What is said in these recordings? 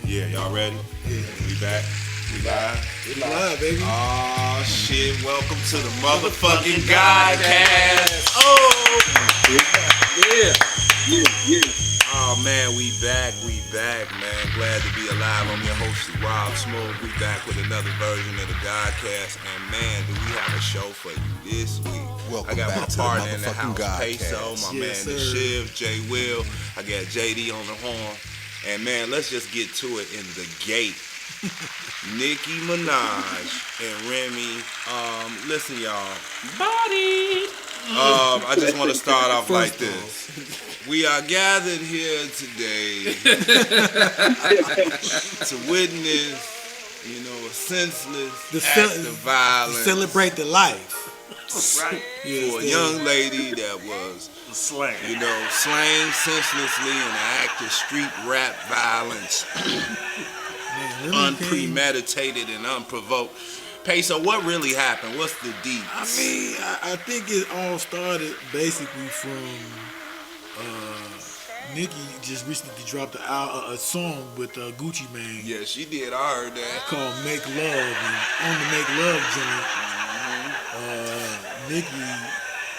Yeah, y'all ready? Yeah. We back? We live? We live, baby. Oh, shit. Welcome to the motherfucking Godcast. Oh! Yeah. Oh, man, we back, man. Glad to be alive. I'm your host, Rob Smoke. We back with another version of the Godcast. And, man, do we have a show for you this week. Welcome I got back my to the partner in the motherfucking house, Godcast. Peso, my Yes, man, the sir. Chiv, J. Will. I got JD on the horn. And, man, let's just get to it in the gate. Nicki Minaj and Remy. Listen, y'all. Body. I just want to start off like this. We are gathered here today to witness, a senseless act of violence. Celebrate the life. Right. For a young lady that was, Slang. slain senselessly in an act of street rap violence, unpremeditated and unprovoked. Peso, what really happened? What's the deep? I mean, I think it all started basically from Nicki just recently dropped a song with Gucci Mane. Yeah, she did. I heard that. Called Make Love. And on the Make Love joint, Nicki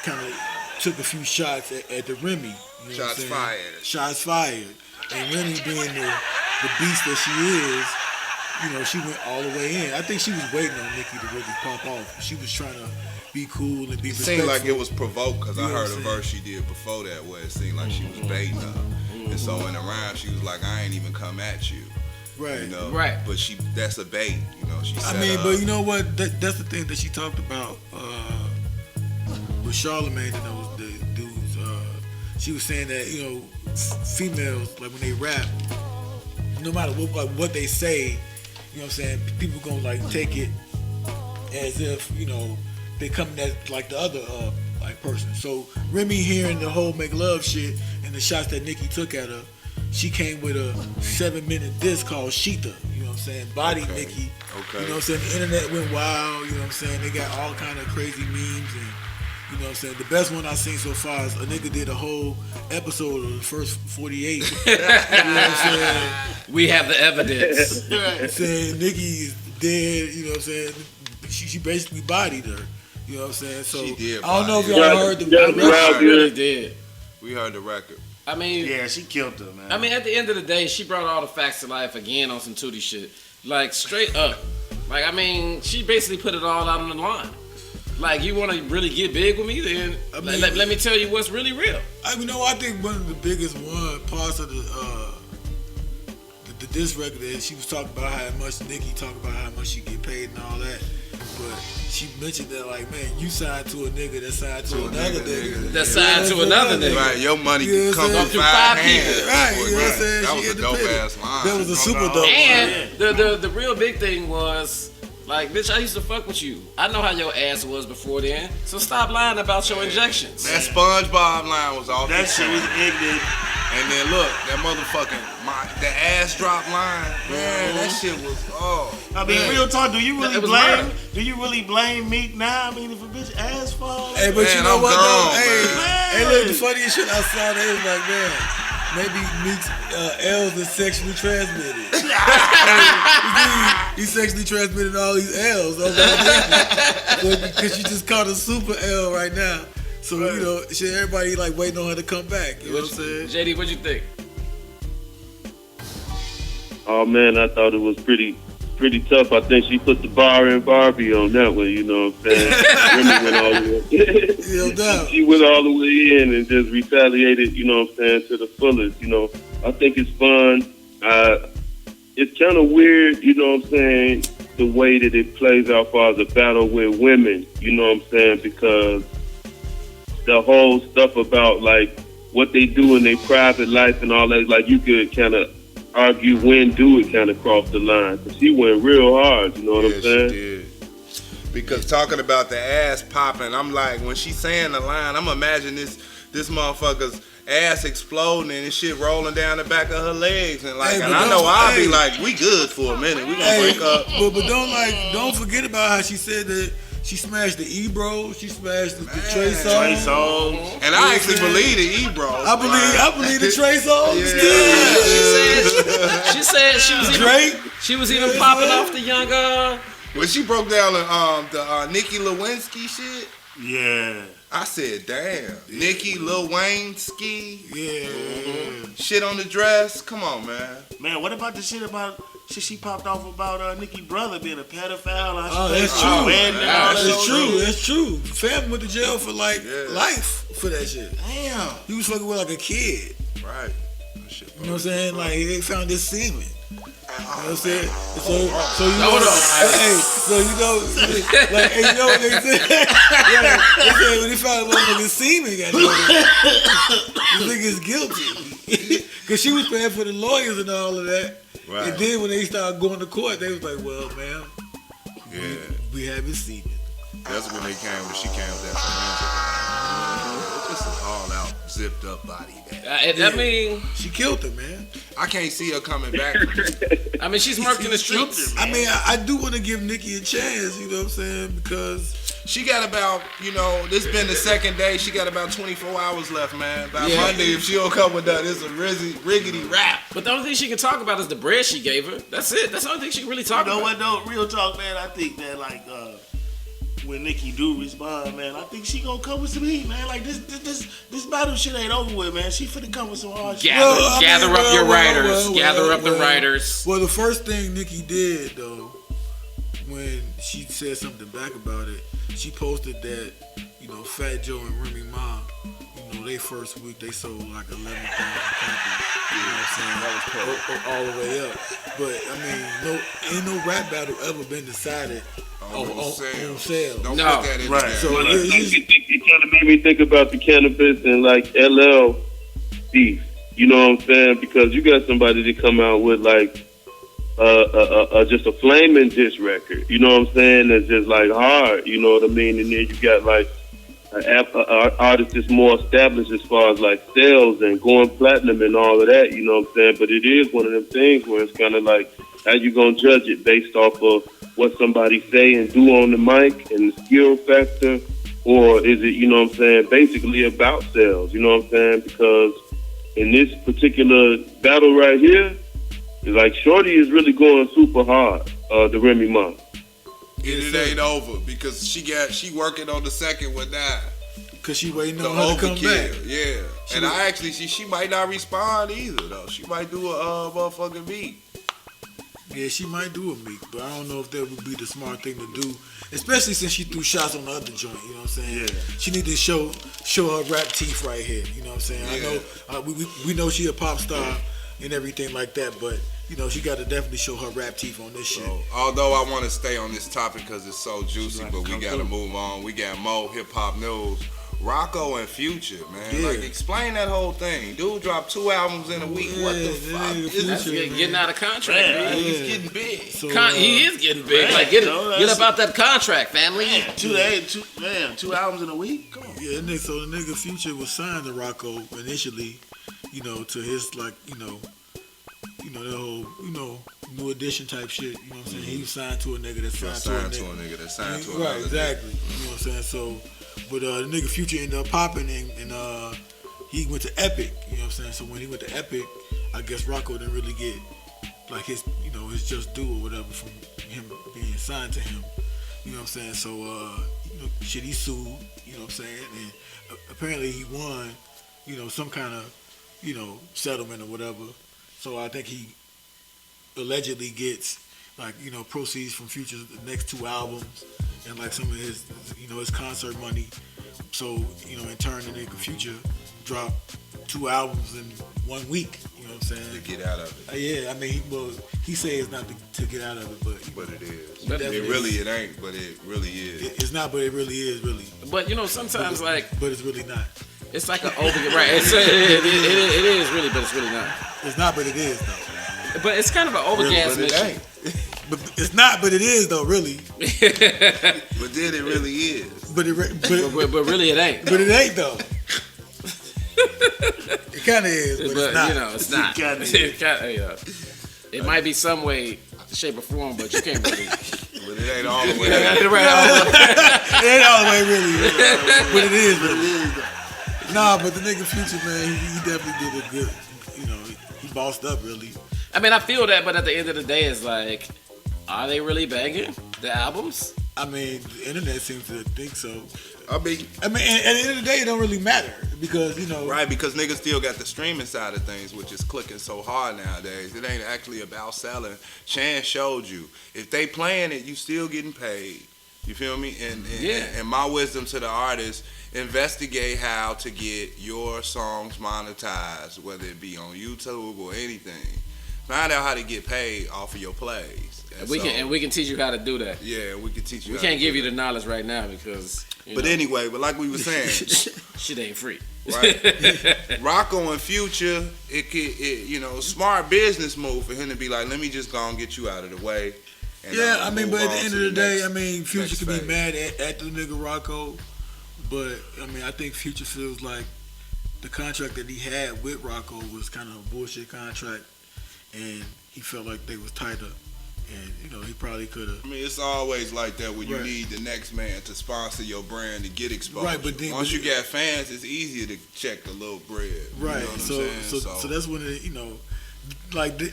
kind of took a few shots at the Remy. You know what I'm Shots saying? fired. Shots fired. And Remy being the beast that she is, she went all the way in. I think she was waiting on Nicki to really pop off. She was trying to be cool and be It respectful. seemed like it was provoked because I You know heard what a I'm verse she did before that where it seemed like she was baiting her. And so in the rhyme she was like, I ain't even come at you. Right. Right. But that's a bait. She set her but up. you know what? That's the thing that she talked about with Charlamagne and those dudes. She was saying that females, like when they rap, no matter what they say, you know what I'm saying, people gonna like take it as if they coming at like the other like person. So Remy hearing the whole Make Love shit and the shots that Nicki took at her, she came with a 7-minute disc called Sheeta. You know what I'm saying? Body Okay. Nicki. Okay. You know what I'm saying? The internet went wild. You know what I'm saying? They got all kind of crazy memes and. You know what I'm saying? The best one I've seen so far is a nigga did a whole episode of the first 48. You know what I'm saying? We have the evidence. Saying Nicki is dead, you know what I'm saying? She basically bodied her. You know what I'm saying? So She did I don't know if body y'all her. heard the She really did. We heard the record. I mean, Yeah, she killed her, man. I mean, at the end of the day, she brought all the facts to life again on some Tootie shit. Like, straight up. Like, I mean, she basically put it all out on the line. Like, you want to really get big with me, then let me tell you what's really real. I think one of the biggest parts of the diss record is she was talking about how much Nicki talked about how much she get paid and all that. But she mentioned that, like, man, you signed to a nigga that signed to another nigga. That signed to another nigga. Right, your money You know comes what I'm through saying? five Through hands. people. Right, you know what I'm saying? That She was a had to dope pay it. ass line. That was a super dope line. And the real big thing was, like, bitch, I used to fuck with you. I know how your ass was before then, so stop lying about your injections. That SpongeBob line was off that the shit was chain. ignorant. And then look, that motherfucking the ass drop line, man, that shit was I mean, man. real talk. Do you really It was blame? murder. Do you really blame Meek now? I mean, if a bitch ass fall, Hey, but Man, you know I'm what gone, though? man. Hey, look, the funniest shit I saw there was like, man, maybe Meek's L's is sexually transmitted. He sexually transmitted all these L's because she just caught a super L right now. So shit, everybody like waiting on her to come back. You know what I'm saying? JD, what'd you think? Oh man, I thought it was pretty tough. I think she put the bar in Barbie on that one. You know what I'm saying? Remy went all the way. No doubt. She went all the way in and just retaliated. You know what I'm saying, to the fullest. I think it's fun. It's kind of weird. You know what I'm saying, the way that it plays out for the battle with women. You know what I'm saying, because the whole stuff about like what they do in their private life and all that. Like you could kind of argue when do it kind of cross the line, because she went real hard, you know what I'm saying? She did. Because talking about the ass popping, I'm like, when she's saying the line, I'm imagining this motherfucker's ass exploding and shit rolling down the back of her legs, and like, Hey, and but I know don't- I'll be hey. like, we good for a minute, we gonna break up. But don't forget about how she said that she smashed the Ebro, she smashed the Trey Trey Songz. Songz. And I actually believe the Ebro. I believe the Trey Songz. Yeah. She She said she was even popping off the young. When she broke down the Nicki Lewinsky shit, Yeah. I said, damn. Nicki, Lil Wayne, ski. Yeah. Shit on the dress. Come on, man. Man, what about the shit she popped off about Nicki's brother being a pedophile? Oh, that's true. That's true. Fam went to jail for life for that shit. Damn. He was fucking with like a kid. Right. That shit, You know what I'm saying? Like they found this semen. You know what I'm saying? So you Hold know, on. hey, so you know, like, hey, you know what they said? They said when they found a motherfucking semen, this nigga's guilty. Because she was paying for the lawyers and all of that. Right. And then when they started going to court, they was like, well, man, we having semen. That's when she came with that forensic. It's just an all out, zipped up body, man. I mean, She killed her, man. I can't see her coming back. she's marking the streets. I mean, I do want to give Nicki a chance, you know what I'm saying? Because She got about, this been the second day. She got about 24 hours left, man. By Monday, if she don't come with that, it's a riggedy rap. But the only thing she can talk about is the bread she gave her. That's it. That's the only thing she can really talk You know about. what though? Real talk, man. I think that when Nicki do respond, man, I think she gonna come with some heat, man. Like this battle shit ain't over with, man. She finna come with some hard shit. Gather up your writers. Gather up the writers. Well, the first thing Nicki did, though, when she said something back about it, she posted that, Fat Joe and Remy Ma, they first week they sold like 11,000 copies. You know what I'm saying? That was all the way up. But I mean, ain't no rap battle ever been decided on sales. Don't No. put that in Right. there. So It kind of made me think about the cannabis and like LL beef. You know what I'm saying? Because you got somebody to come out with like just a flaming diss record. You know what I'm saying? That's just like hard. You know what I mean? And then you got like an artist that's more established as far as like sales and going platinum and all of that. You know what I'm saying? But it is one of them things where it's kind of like, how you gonna judge it based off of what somebody say and do on the mic and the skill factor, or is it, you know what I'm saying, basically about sales? You know what I'm saying? Because in this particular battle right here, it's like Shorty is really going super hard, the Remy Ma. It ain't over because she working on the second one now. Cause she waiting The on her to come back. overkill, yeah. And I actually, she might not respond either though. She might do a motherfucking beat. Yeah, she might do a meek, but I don't know if that would be the smart thing to do, especially since she threw shots on the other joint. You know what I'm saying? Yeah. She need to show her rap teeth right here. You know what I'm saying? Yeah. I know we know she a pop star and everything like that, but she got to definitely show her rap teeth on this shit. So, although I want to stay on this topic because it's so juicy, but we got to move on. We got more hip hop news. Rocko and Future, man. Yeah. Like, explain that whole thing. Dude dropped 2 albums in a week. What the fuck? That's getting out of contract, Man, man. He's getting big. So, He is getting big. Like, get about that contract, family. Two albums in a week? Come on. yeah, so the nigga Future was signed to Rocko initially, to his like, the whole, new edition type shit. You know what I'm saying? He was signed to a nigga that's signed to a nigga. That's signed to Right, another exactly. You know what I'm saying? So, but the nigga Future ended up popping and he went to Epic. You know what I'm saying? So when he went to Epic, I guess Rocko didn't really get like his, his just due or whatever from him being signed to him. You know what I'm saying? So, shit, he sued. You know what I'm saying? And apparently he won. Some kind of, settlement or whatever. So I think he allegedly gets like, proceeds from Future's next 2 albums and like some of his, his concert money. So, in turn, the nigga Future dropped 2 albums in 1 week. You know what I'm saying? To get out of it. Yeah, I mean, he says not to get out of it, but But it is. Definitely It ain't, but it really is. it's not, but it really is, really. But sometimes like But it's really not. it's like an over right. It is really, but it's really not. It's not, but it is though. But it's kind of an overgas But it mission. ain't. But it's not, but it is though, really. But then it really is. But But really, it ain't. but it ain't though. It kind of is, but it's not. It's not. It might be some way, shape, or form, but you can't really. But it ain't all the way. It ain't all the way really, but it is really. Nah, but the nigga Future, man, he definitely did a good. He bossed up really. I mean, I feel that, but at the end of the day, it's like, are they really banging the albums? I mean, the internet seems to think so. I mean, at the end of the day, it don't really matter because right? Because niggas still got the streaming side of things, which is clicking so hard nowadays. It ain't actually about selling. Chan showed you if they playing it, you still getting paid. You feel me? And my wisdom to the artists: investigate how to get your songs monetized, whether it be on YouTube or anything. Find out how to get paid off of your plays. And we can teach you how to do that. Yeah, we can teach you. We can't give you the knowledge right now because. But anyway, like we were saying, shit ain't free. Right. Rocko and Future, smart business move for him to be like, let me just go and get you out of the way. And, I mean, but at the end of the day, Future can be mad at the nigga Rocko, but I mean, I think Future feels like the contract that he had with Rocko was kind of a bullshit contract, and he felt like they was tighter. And, he probably could have. I mean, it's always like that when you need the next man to sponsor your brand to get exposed. Right, but then, once you got fans, it's easier to check the little bread. Right, you know what so that's when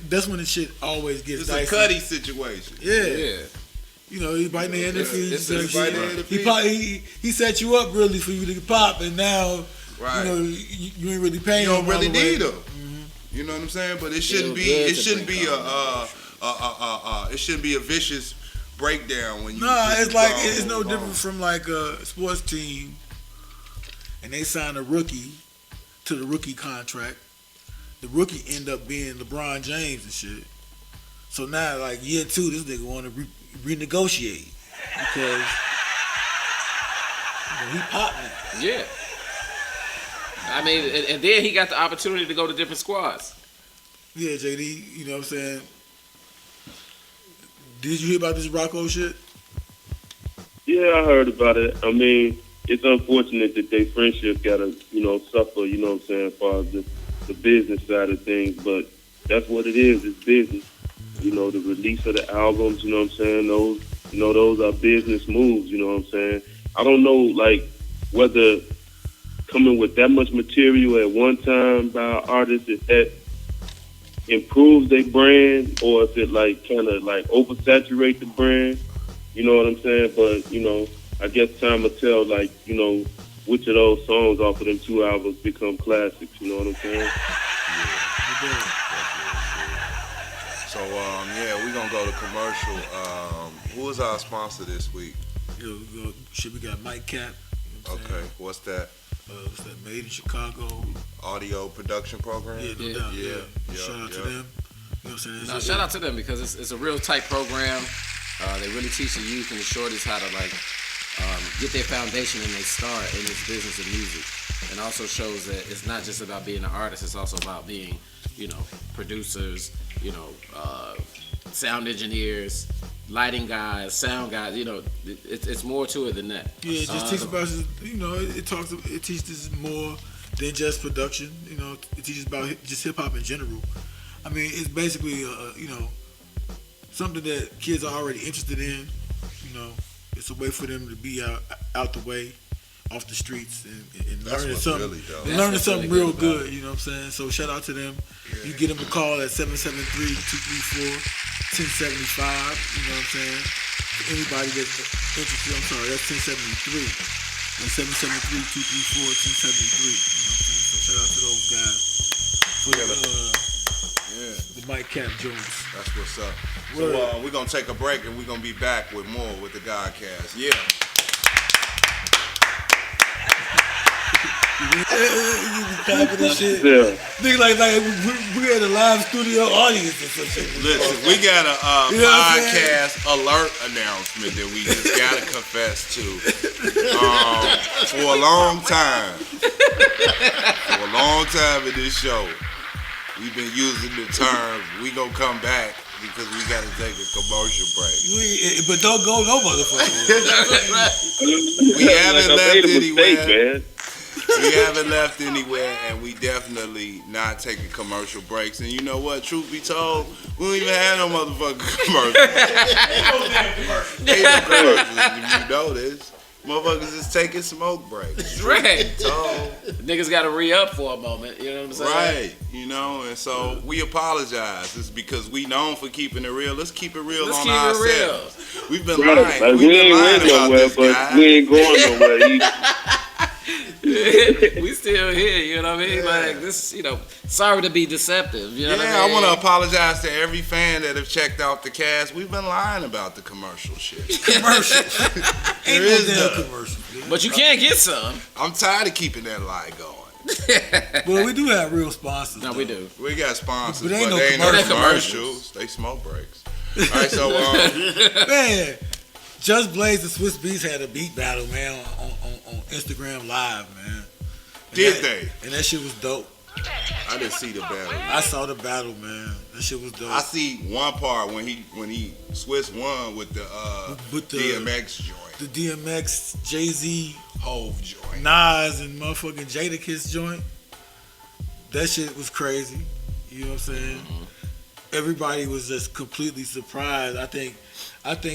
that's when the shit always gets dicey. It's a Cuddy situation. Yeah. He's biting the hand if he set you up really for you to pop, and now you ain't really paying. You don't really need him. Mm-hmm. You know what I'm saying? But it shouldn't be. It shouldn't be it shouldn't be a vicious breakdown when you. It's like it's no different from like a sports team, and they sign a rookie to the rookie contract. The rookie end up being LeBron James and shit. So now, like year 2, this nigga want to renegotiate because he popped now. Yeah. I mean, and then he got the opportunity to go to different squads. Yeah, JD, you know what I'm saying? Did you hear about this Rocko shit? Yeah, I heard about it. I mean, it's unfortunate that their friendship gotta, suffer, you know what I'm saying, as far as the business side of things, but that's what it is, it's business. The release of the albums, you know what I'm saying, those are business moves, you know what I'm saying? I don't know, like, whether coming with that much material at one time by an artist, if that improves their brand or if it like kind of like oversaturate the brand, you know what I'm saying? But I guess time will tell, like, which of those songs off of them 2 albums become classics, you know what I'm saying? So we're gonna go to commercial. Who is our sponsor this week? We got Mike Cap. Okay, what's that? What's that? Made in Chicago audio production program. Yeah. Shout out to them. You know what I'm saying? No, shout out to them because it's a real tight program. They really teach the youth and the shorties how to get their foundation and they start in this business of music. And also shows that it's not just about being an artist; it's also about being, producers, sound engineers, lighting guys, sound guys. It's more to it than that. Yeah, it just teaches about it teaches more than just production. It teaches about just hip hop in general. I mean, it's basically something that kids are already interested in. It's a way for them to be out the way, off the streets, and learning something. Really learning something real good. You know what I'm saying? So shout out to them. Yeah. You get them a call at 773-234-1075. You know what I'm saying? Anybody that's interested, I'm sorry, that's 1073. And 773-234-1073. You know what I'm saying? So shout out to those guys for the Mike Cap joints. That's what's up. So we're gonna take a break and we're gonna be back with more with the Godcast. Yeah. Shit. Yeah. Nigga, like we had a live studio audience or something. Listen, we got a podcast alert announcement that we just gotta confess to. For a long time in this show, we've been using the term "we gonna come back" because we gotta take a commercial break. But don't go no motherfucker. We haven't left anywhere. Man. We haven't left anywhere, and we definitely not taking commercial breaks. And you know what? Truth be told, we don't even have no motherfucking commercials. Ain't no damn commercials. You know this. Motherfuckers is taking smoke breaks. Right. So, Niggas got to re-up for a moment. You know what I'm saying? right. You know, and so we apologize. It's because we known for keeping it real. Let's keep it real Let's on keep it real. ourselves. We've been Right. lying. Like, We've we been ain't lying went about nowhere, this but guy. we ain't going nowhere. We still here, you know what I mean? Like this, you know. Sorry to be deceptive. You know what Yeah, I mean? I want to apologize to every fan that have checked out the cast. We've been lying about the commercial shit. Commercials. Ain't no is damn none. commercials. But you can't get some. I'm tired of keeping that lie going. Well, we do have real sponsors. No, though. we do. We got sponsors, But but ain't no they ain't no commercials. commercials. They smoke breaks. All right, so Man, Just Blaze and Swiss Beats had a beat battle, man, on Instagram Live, man. did they? And that shit was dope. I didn't see the battle. I saw the battle, man. That shit was dope. I see one part when he Swiss won with the With the- DMX joint, the DMX, Jay-Z, Hove joint. Nas, and motherfucking Jadakiss joint. That shit was crazy. You know what I'm saying? Everybody was just completely surprised. I think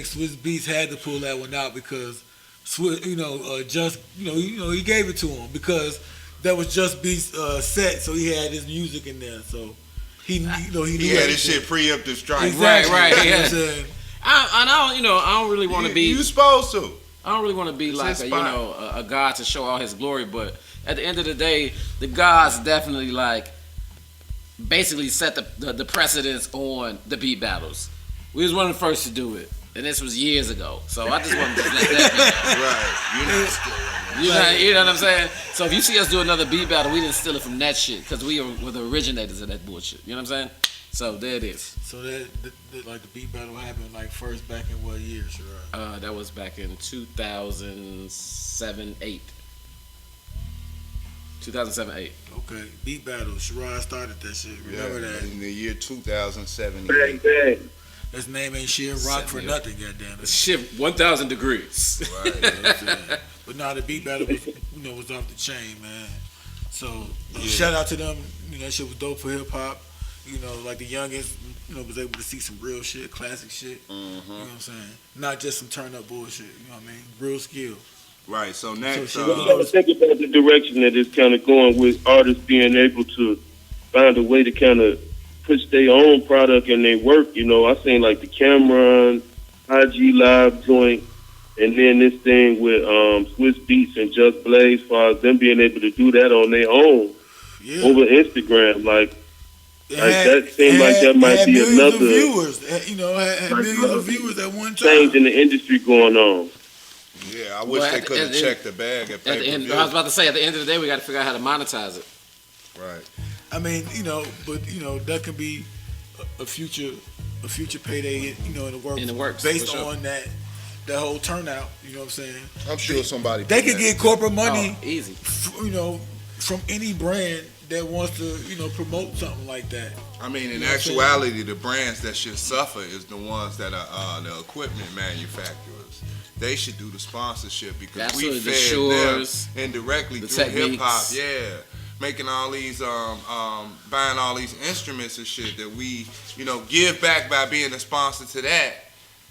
Swiss Beats had to pull that one out because Swiss, he gave it to him because that was Just Beats set, so he had his music in there. So he knew He had everything. his shit preemptive strike. Exactly. Right, You know what yeah. I'm saying? I don't really want to be. You supposed to. I don't really want to be like his a, spot. a god to show all his glory, but at the end of the day, the gods definitely like basically set the precedence on the beat battles. We was one of the first to do it, and this was years ago. So I just wanted to let that Right. You're not still. you know what I'm saying? So if you see us do another beat battle, we didn't steal it from that shit because we were the originators of that bullshit. You know what I'm saying? So there it is. So that like the beat battle happened like first back in what year, Shirai? That was back in 2007, 8. 2007-8. Okay, beat battle. Shirai started that shit. Remember that? In the year 2007. Bang, bang. His name ain't Chiv Rock for 78. nothing, goddamn it. Shit, 1,000 degrees. Right. You know what I'm saying? But nah, the beat battle was was off the chain, man. So shout out to them. That shit was dope for hip hop. Like the youngest, was able to see some real shit, classic shit. You know what I'm saying? Not just some turn up bullshit. You know what I mean? Real skill. Right. So next, So Well, think about the direction that it's kind of going with artists being able to find a way to kind of push their own product and their work. I seen like the Cameron, IG Live joint, and then this thing with Swiss Beats and Just Blaze, as far as them being able to do that on their own over Instagram. Like that seemed like that might be another viewers. Had millions of viewers at one time. change in the industry going on. yeah, I wish Well, they at could have the- checked the bag at At the end, pay-per-view. I was about to say, at the end of the day, we got to figure out how to monetize it. Right. I mean, but that could be a future payday, in the works. In the works, based for sure. on that whole turnout. You know what I'm saying? I'm sure somebody. They could get corporate money, Oh, easy. from any brand that wants to, promote something like that. I mean, in You know what I'm saying? actuality, the brands that should suffer is the ones that are the equipment manufacturers. They should do the sponsorship because we Absolutely, the fed Shores, them indirectly the through hip hop. Techniques. Yeah, making all these, buying all these instruments and shit that we, give back by being a sponsor to that.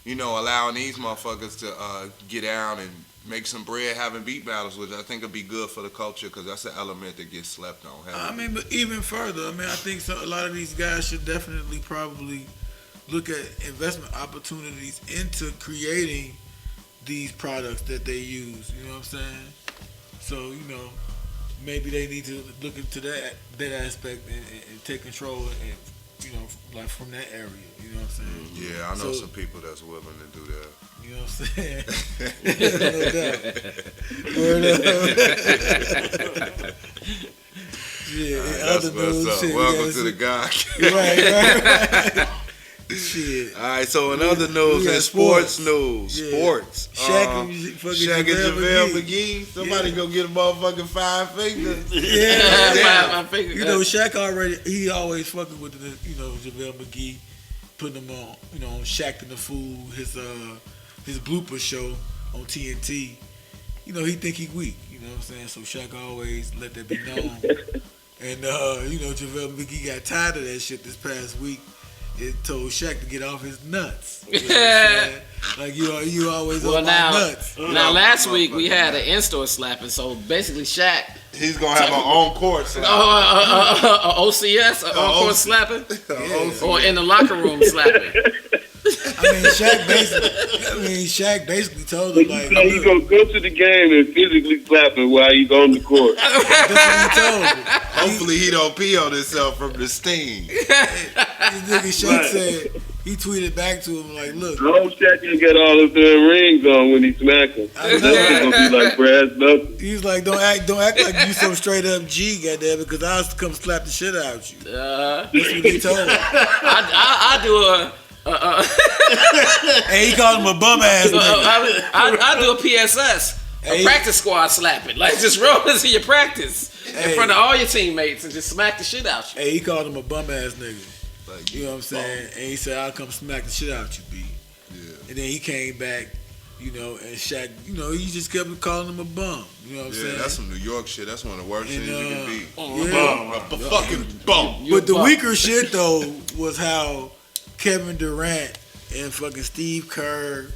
Allowing these motherfuckers to get out and make some bread having beat battles, which I think would be good for the culture because that's an element that gets slept on. I mean, but even further, I think a lot of these guys should definitely probably look at investment opportunities into creating these products that they use. You know what I'm saying? So, maybe they need to look into that aspect and take control and like from that area. You know what I'm saying? Yeah, I know So- some people that's willing to do that. You know what I'm saying? No doubt. Word up. Yeah, All right, in that's other what's news, up. shit, we Welcome gotta to the see- God. Right. Shit. All right, so in other news, we got and sports sports. news, Yeah. sports. Shaq and fucking Shaq and JaVale JaVale McGee. Somebody Yeah. go get a motherfucking 5 fingers. Yeah. My finger. Shaq he always fucking with the, JaVale McGee, putting him on, on Shaq and the Fool, his blooper show on TNT. He think he weak, you know what I'm saying? So Shaq always let that be known. And, JaVale McGee got tired of that shit this past week. it told Shaq to get off his nuts. You know what I'm saying? Like you always on my nuts. Now last week we had an in-store slapping, so basically Shaq. He's gonna have an on-court slapping. OCS, on-court slapping, or in the locker room slapping. Shaq basically told him like, you gonna go to the game and physically slap him while he's on the court. That's what he told him. Hopefully he don't pee on himself from the steam. This nigga Shaq said he tweeted back to him like, "Look, I hope Shaq can get all of the rings on when he smack him. That's gonna be like brass knuckles." He's like, don't act like you so straight up G, goddamn, because I'll come slap the shit out of you." That's what he told him. I do a. And he called him a bum ass nigga. I do a PSS, a practice squad slapping. Like just roll into your practice in front of all your teammates and just smack the shit out you. Hey, he called him a bum ass nigga. Like, you know what I'm saying? And he said, "I'll come smack the shit out you, B." Yeah. And then he came back, and Shaq, he just kept calling him a bum. You know what I'm saying? That's some New York shit. That's one of the worst things you can be. Yeah. A fucking bum. But the weaker shit though was how Kevin Durant and fucking Steve Kerr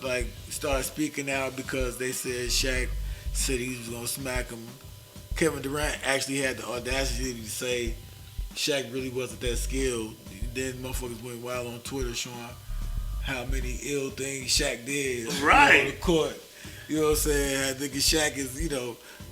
like started speaking out because they said Shaq said he was gonna smack him. Kevin Durant actually had the audacity to say Shaq really wasn't that skilled. Then motherfuckers went wild on Twitter showing how many ill things Shaq did on the court. You know what I'm saying? I think Shaq is,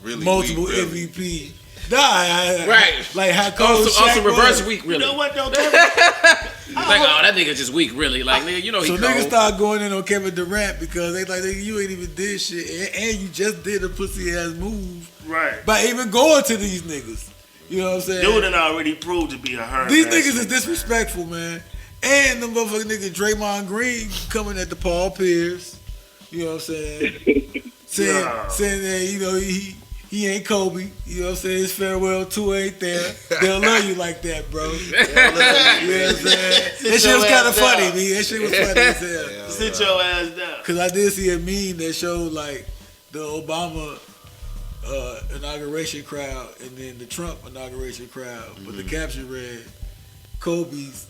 really multiple weak, really. MVP. Nah, right. Like how cold Shaq also reverse was. weak, really. You know what though? That nigga just weak, really. Like, nigga, he So cold. niggas start going in on Kevin Durant because they like, nigga, you ain't even did shit, and you just did a pussy ass move, Right. by even going to these niggas. You know what I'm saying? Dude done already proved to be a hard. These niggas is disrespectful, man. And the motherfucking nigga Draymond Green coming at the Paul Pierce. You know what I'm saying? saying that, he ain't Kobe. You know what I'm saying? His farewell tour ain't there. They'll love you like that, bro. You know what I'm saying? That shit was kind of funny, man. That shit was funny as hell. Sit your ass down. Because I did see a meme that showed, like, the Obama inauguration crowd and then the Trump inauguration crowd. But the caption read, Kobe's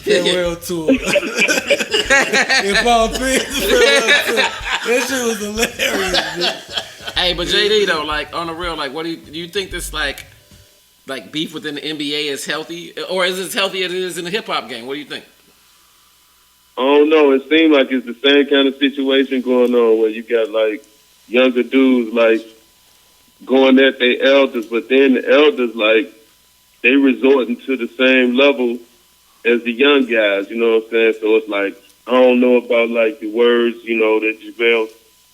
farewell tour. And Paul Pierce's farewell tour. That shit was hilarious, man. Hey, but JD though, like on the real, like, what do you think this like beef within the NBA is healthy, or is it as healthy as it is in the hip hop game? What do you think? I don't know. It seems like it's the same kind of situation going on where you got like younger dudes like going at their elders, but then the elders like they resorting to the same level as the young guys. You know what I'm saying? So it's like I don't know about like the words that JaVale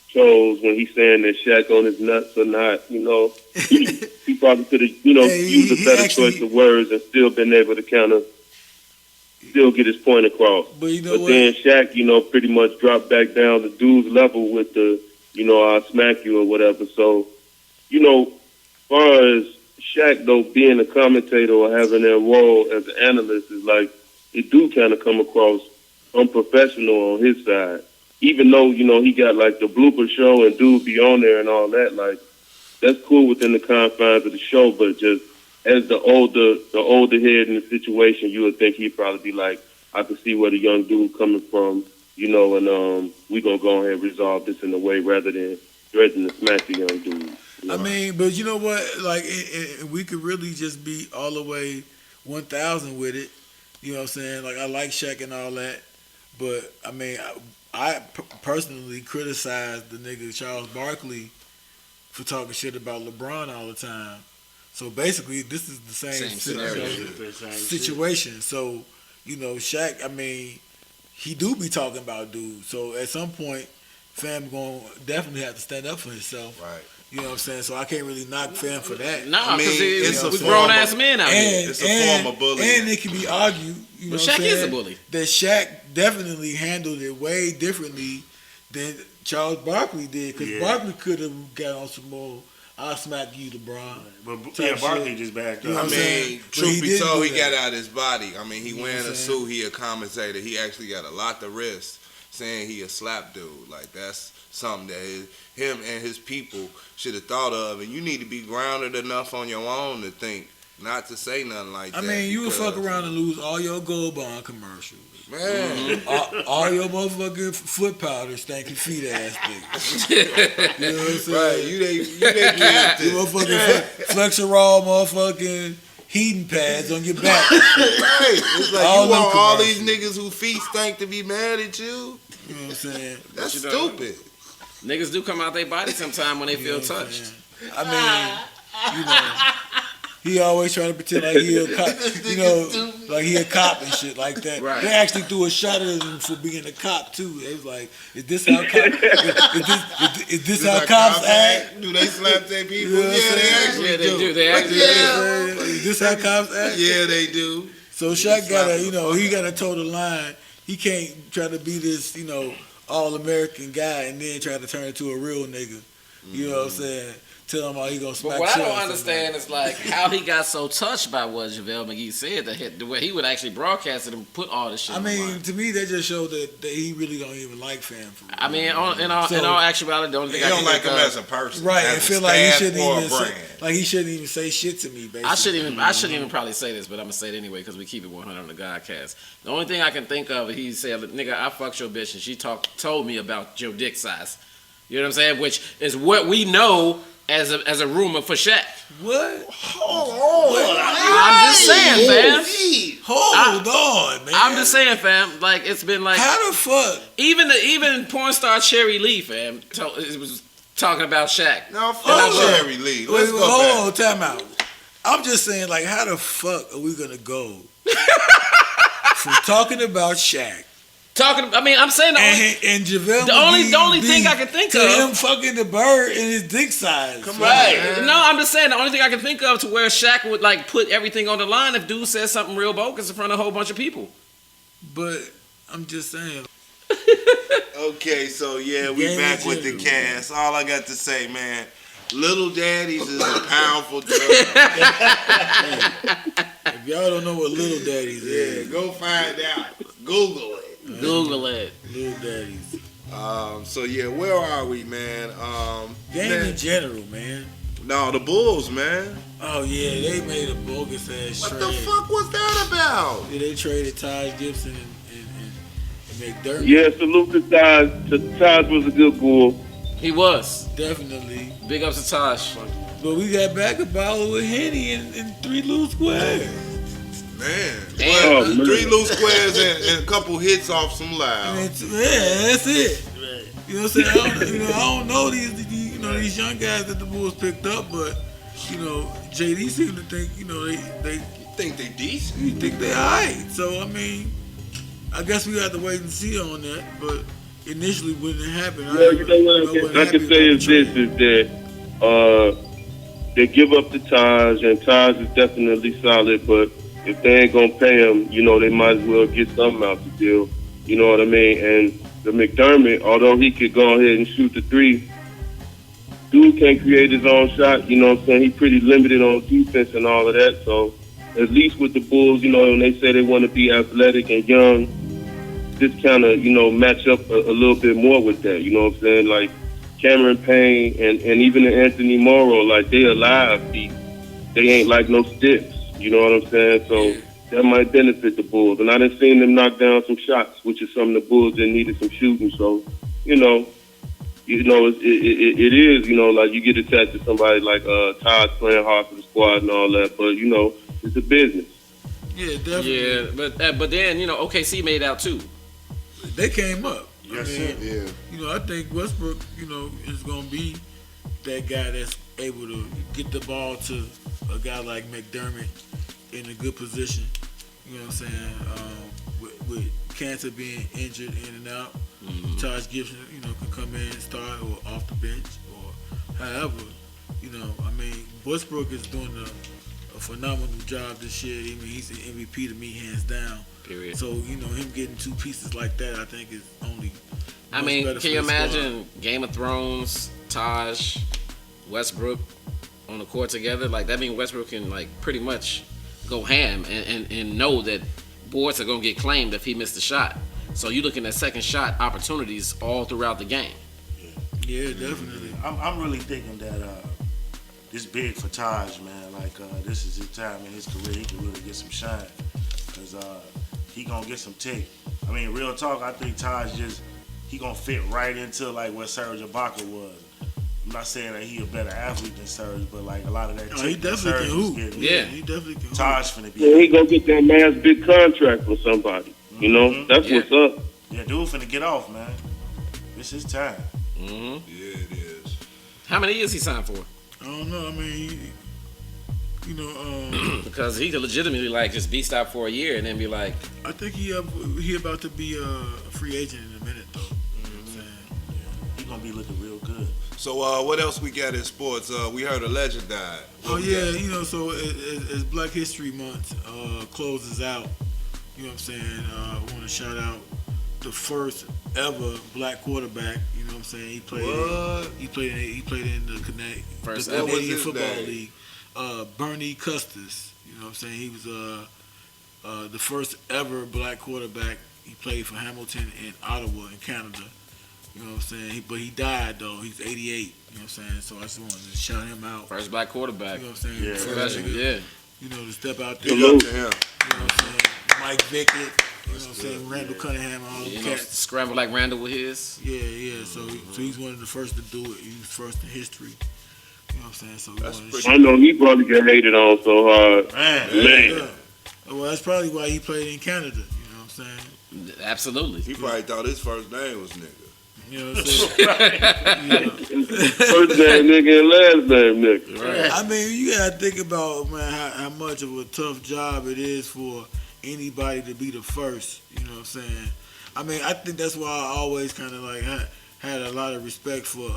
chose when he's saying that Shaq on his nuts or not. He probably could have used a better choice of words and still been able to kind of still get his point across. But then Shaq, pretty much dropped back down to dude's level with the, I'll smack you or whatever. So, as far as Shaq, though, being a commentator or having that role as an analyst is like, it do kind of come across unprofessional on his side. Even though, he got like the blooper show and dude be on there and all that, like, that's cool within the confines of the show, but just as the older head in the situation, you would think he'd probably be like, I can see where the young dude coming from, and we gonna go ahead and resolve this in a way rather than threatening to smack the young dude. I mean, but you know what? Like, we could really just be all the way 1,000 with it. You know what I'm saying? Like, I like Shaq and all that, but I mean, I personally criticized the nigga Charles Barkley for talking shit about LeBron all the time. So basically, this is the same situation. So, Shaq, I mean, he do be talking about dudes. So at some point, fam gonna definitely have to stand up for himself. Right. You know what I'm saying? So I can't really knock fam for that. Nah, because it's a grown ass man out here. It's a form of bullying. And it can be argued, but Shaq is a bully. That Shaq definitely handled it way differently than Charles Barkley did. Because Barkley could have got on some more, I'll smack you, LeBron. But Barkley just backed up. I mean, truth be told, he got out his body. I mean, he wearing a suit. He a commentator. He actually got a lot to risk saying he a slap dude. Like, that's something that him and his people should have thought of. And you need to be grounded enough on your own to think not to say nothing like that. I mean, you would because- fuck around and lose all your Gold Bond commercials. Man, All your motherfucking foot powder, stanky feet ass niggas. You know what I'm saying? right? You they captain. You motherfucking Flexerol motherfucking heating pads on your back. Right. It's like All you want them all these commercials. niggas who feet stink to be mad at you. You know what I'm saying? That's you know. stupid. Niggas do come out their body sometime when they You know feel what I'm touched. saying? I mean, you know, he always trying to pretend like he a cop, you know, like he a cop and shit like that. Right. They actually threw a shot at him for being a cop too. They was like, "Is this how cops? Is this how cops act? Do they slap their people? You know what I'm Yeah, they saying? actually Yeah, they do. They actually yeah. Is this how cops act?" Yeah, they do. So Shaq gotta, you know, he gotta toe the line. He can't try to be this, you know, all-American guy and then try to turn into a real nigga. You know what I'm saying? Tell him how he gonna smack But what I shit don't out understand is like how he got so touched by what JaVale McGee said the way he would actually broadcast it and put all this shit. I mean, online. to me, that just showed that he really don't even like fam for real. I mean, in all actuality, the only thing They I don't can like think him of- as a person. Right, as and a feel like he staff shouldn't or a even say, brand. like he shouldn't even say shit to me. Basically, I shouldn't even probably say this, but I'm gonna say it anyway because we keep it 100 on the Godcast. The only thing I can think of, he said, "Nigga, I fucked your bitch and she told me about your dick size." You know what I'm saying? Which is what we know as a rumor for Shaq. What? Hold on. I'm just saying, fam. Hold on, man. I'm just saying, fam. Like it's been like How the fuck? even porn star Cherry Lee, fam, it was talking about Shaq. Now, fuck Jerry Lee. Let's go hold back. on, time out. I'm just saying, like, how the fuck are we gonna go from talking about Shaq I mean, I'm saying and JaVale The only McGee thing beef I can think to of- him fucking the bird in his dick size. Come on, right. man. No, I'm just saying the only thing I can think of to where Shaq would like put everything on the line if dude says something real bogus in front of a whole bunch of people. But I'm just saying. Okay, so yeah, we Game back with the general. cast. All I got to say, man, Little Daddies is a powerful drug. If y'all don't know what Little Daddies Yeah, is, go find out. Google it. Google it. Little Daddies. So yeah, where are we, man? Game Man, in general, man. no, the Bulls, man. Oh yeah, they made a bogus ass What trade. the fuck was that about? Yeah, they traded Taj Gibson and McDermott. Yeah, salute to Taj. Taj was a good bull. He was. Definitely. Big ups to Tosh. But we got back a bottle with Henny and 3 loose squares. Man, Oh, man. 3 loose squares and a couple hits off some loud. And that's it. You know what I'm saying? I don't know these young guys that the Bulls picked up, but JD seemed to think they Think they decent? you think they alright. So I mean, I guess we got to wait and see on that. But initially, when it happened, Well, you know what I can say is this: is that they give up to Taj, and Taj is definitely solid. But if they ain't gonna pay him, they might as well get something out the deal. You know what I mean? And the McDermott, although he could go ahead and shoot the 3, dude can't create his own shot. You know what I'm saying? He's pretty limited on defense and all of that. So at least with the Bulls, when they say they want to be athletic and young, this kind of, match up a little bit more with that. You know what I'm saying? Like Cameron Payne and even Anthony Morrow, like they alive. They ain't like no stiffs. You know what I'm saying? So that might benefit the Bulls. And I done seen them knock down some shots, which is something the Bulls that needed some shooting. So, it is, like you get attached to somebody like Todd playing hard for the squad and all that. But, it's a business. Yeah, definitely. Yeah, but then OKC made out too. They came up. Yes, I mean, yeah. I think Westbrook, is going to be that guy that's able to get the ball to a guy like McDermott in a good position. You know what I'm saying? With Cantor being injured in and out, Taj Gibson, can come in and start or off the bench or however. Westbrook is doing a phenomenal job this year. I mean, he's an MVP to me, hands down. Period. So, him getting 2 pieces like that, I think is only I much mean, better can for you the squad. imagine Game of Thrones, Taj, Westbrook on the court together? Like that means Westbrook can like pretty much go ham and know that boards are gonna get claimed if he missed a shot. So you're looking at second shot opportunities all throughout the game. Yeah, definitely. I'm really thinking that it's big for Taj, man. Like this is his time in his career. He can really get some shine, cause he gonna get some tick. I mean, real talk. I think Taj he gonna fit right into like what Serge Ibaka was. I'm not saying that he a better athlete than Serge, but like a lot of that. He definitely can hoop. Yeah, he definitely can hoop. Taj finna be. Yeah, he gonna get that man's big contract for somebody. You know, that's what's up. Yeah, dude finna get off, man. This is time. Yeah, it is. How many years he signed for? I don't know. I mean, Because he could legitimately like just be stopped for a year and then be like, I think he about to be a free agent in a minute though. You know what I'm saying? He gonna be looking real good. So what else we got in sports? We heard a legend died. Oh yeah, so as Black History Month closes out, you know what I'm saying? I want to shout out the first ever black quarterback. You know what I'm saying? He played in the First the ever. What was Canadian his Football name? League. Bernie Custis. You know what I'm saying? He was the first ever black quarterback. He played for Hamilton and Ottawa in Canada. You know what I'm saying? But he died though. He's 88. You know what I'm saying? So I just wanted to shout him out. first black quarterback. You know what I'm saying? Yeah. First nigga, Yeah. you know, to step out there. Big You know up to him. what I'm saying? Mike Vickett. You know what I'm saying? Randall Cunningham, all them You know, cats. scramble like Randall with his. Yeah. So he's one of the first to do it. He was first in history. You know what I'm saying? So we That's wanted to pretty- I know he probably get hated on so hard. Man, Man. Yeah. Well, that's probably why he played in Canada. You know what I'm saying? Absolutely. He probably thought his first name was nigga. You know what I'm saying? First name nigga and last name nigga. Right. I mean, you gotta think about, man, how much of a tough job it is for anybody to be the first. You know what I'm saying? I mean, I think that's why I always kind of like had a lot of respect for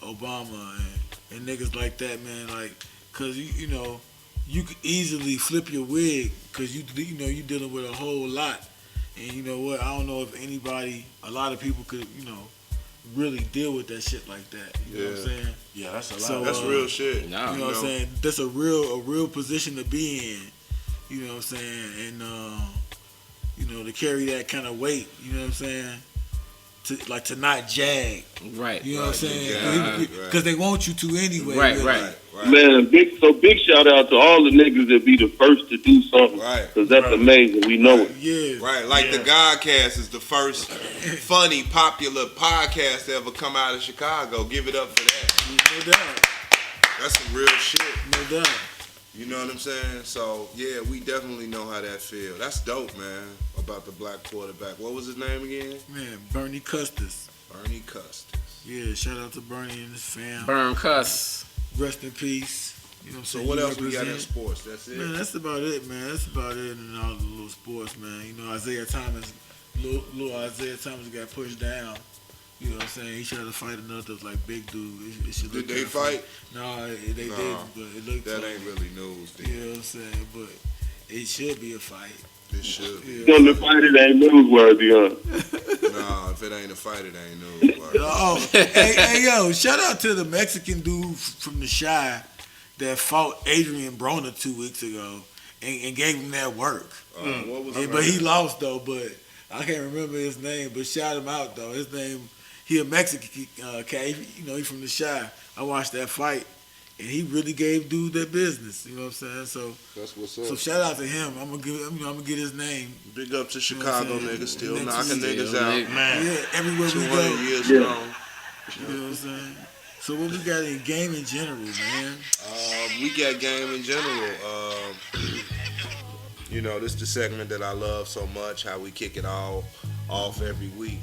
Obama and niggas like that, man. Like, cause you know, you could easily flip your wig, cause you dealing with a whole lot. And you know what? I don't know if a lot of people could, really deal with that shit like that. You know what I'm saying? yeah, that's a lot. So, That's real shit. No. You know what I'm saying? That's a real position to be in. You know what I'm saying? And to carry that kind of weight. You know what I'm saying? To not jag. Right. You know what I'm saying? Yeah, Because they want you to anyway. Right, really. right. Man, big shout out to all the niggas that be the first to do something. Right. Cause that's amazing. We know it. Yeah. Right, like the Godcast is the first funny, popular podcast to ever come out of Chicago. Give it up for that. No doubt. That's some real shit. No doubt. You know what I'm saying? So, yeah, we definitely know how that feel. That's dope, man, about the black quarterback. What was his name again? Man, Bernie Custis. Bernie Custis. Yeah, shout out to Bernie and his fam. Burn cuss. Rest in peace. You know what I'm So saying? what You else we got in represent. sports? That's it? Man, that's about it, man. That's about it in all the little sports, man. You know, little Isaiah Thomas got pushed down. You know what I'm saying? He tried to fight another like big dude. It should Did look they kinda fight? funny. No, they No. didn't, but it looked That like, ain't really news, you dude. know what I'm saying? But it should be a fight. It should be. Yeah. On the fight, it ain't newsworthy, huh? Nah, if it ain't a fight, it ain't news. Oh, hey, yo, shout out to the Mexican dude from the Shy that fought Adrian Broner 2 weeks ago and gave him that work. What was Hey, it? but he lost though. But I can't remember his name. But shout him out though. His name, he a Mexican cat. He from the Shy. I watched that fight, and he really gave dude that business. You know what I'm saying? So That's what's up. so shout out to him. I'm gonna get his name. Big up to You know what I'm Chicago saying? niggas still Next knocking week. niggas Still, out. nigga. Man, Yeah, everywhere we 200 go. years Yeah. strong. You know what I'm saying? So what we got in game in general, man? We got game in general. This is the segment that I love so much. How we kick it all off every week.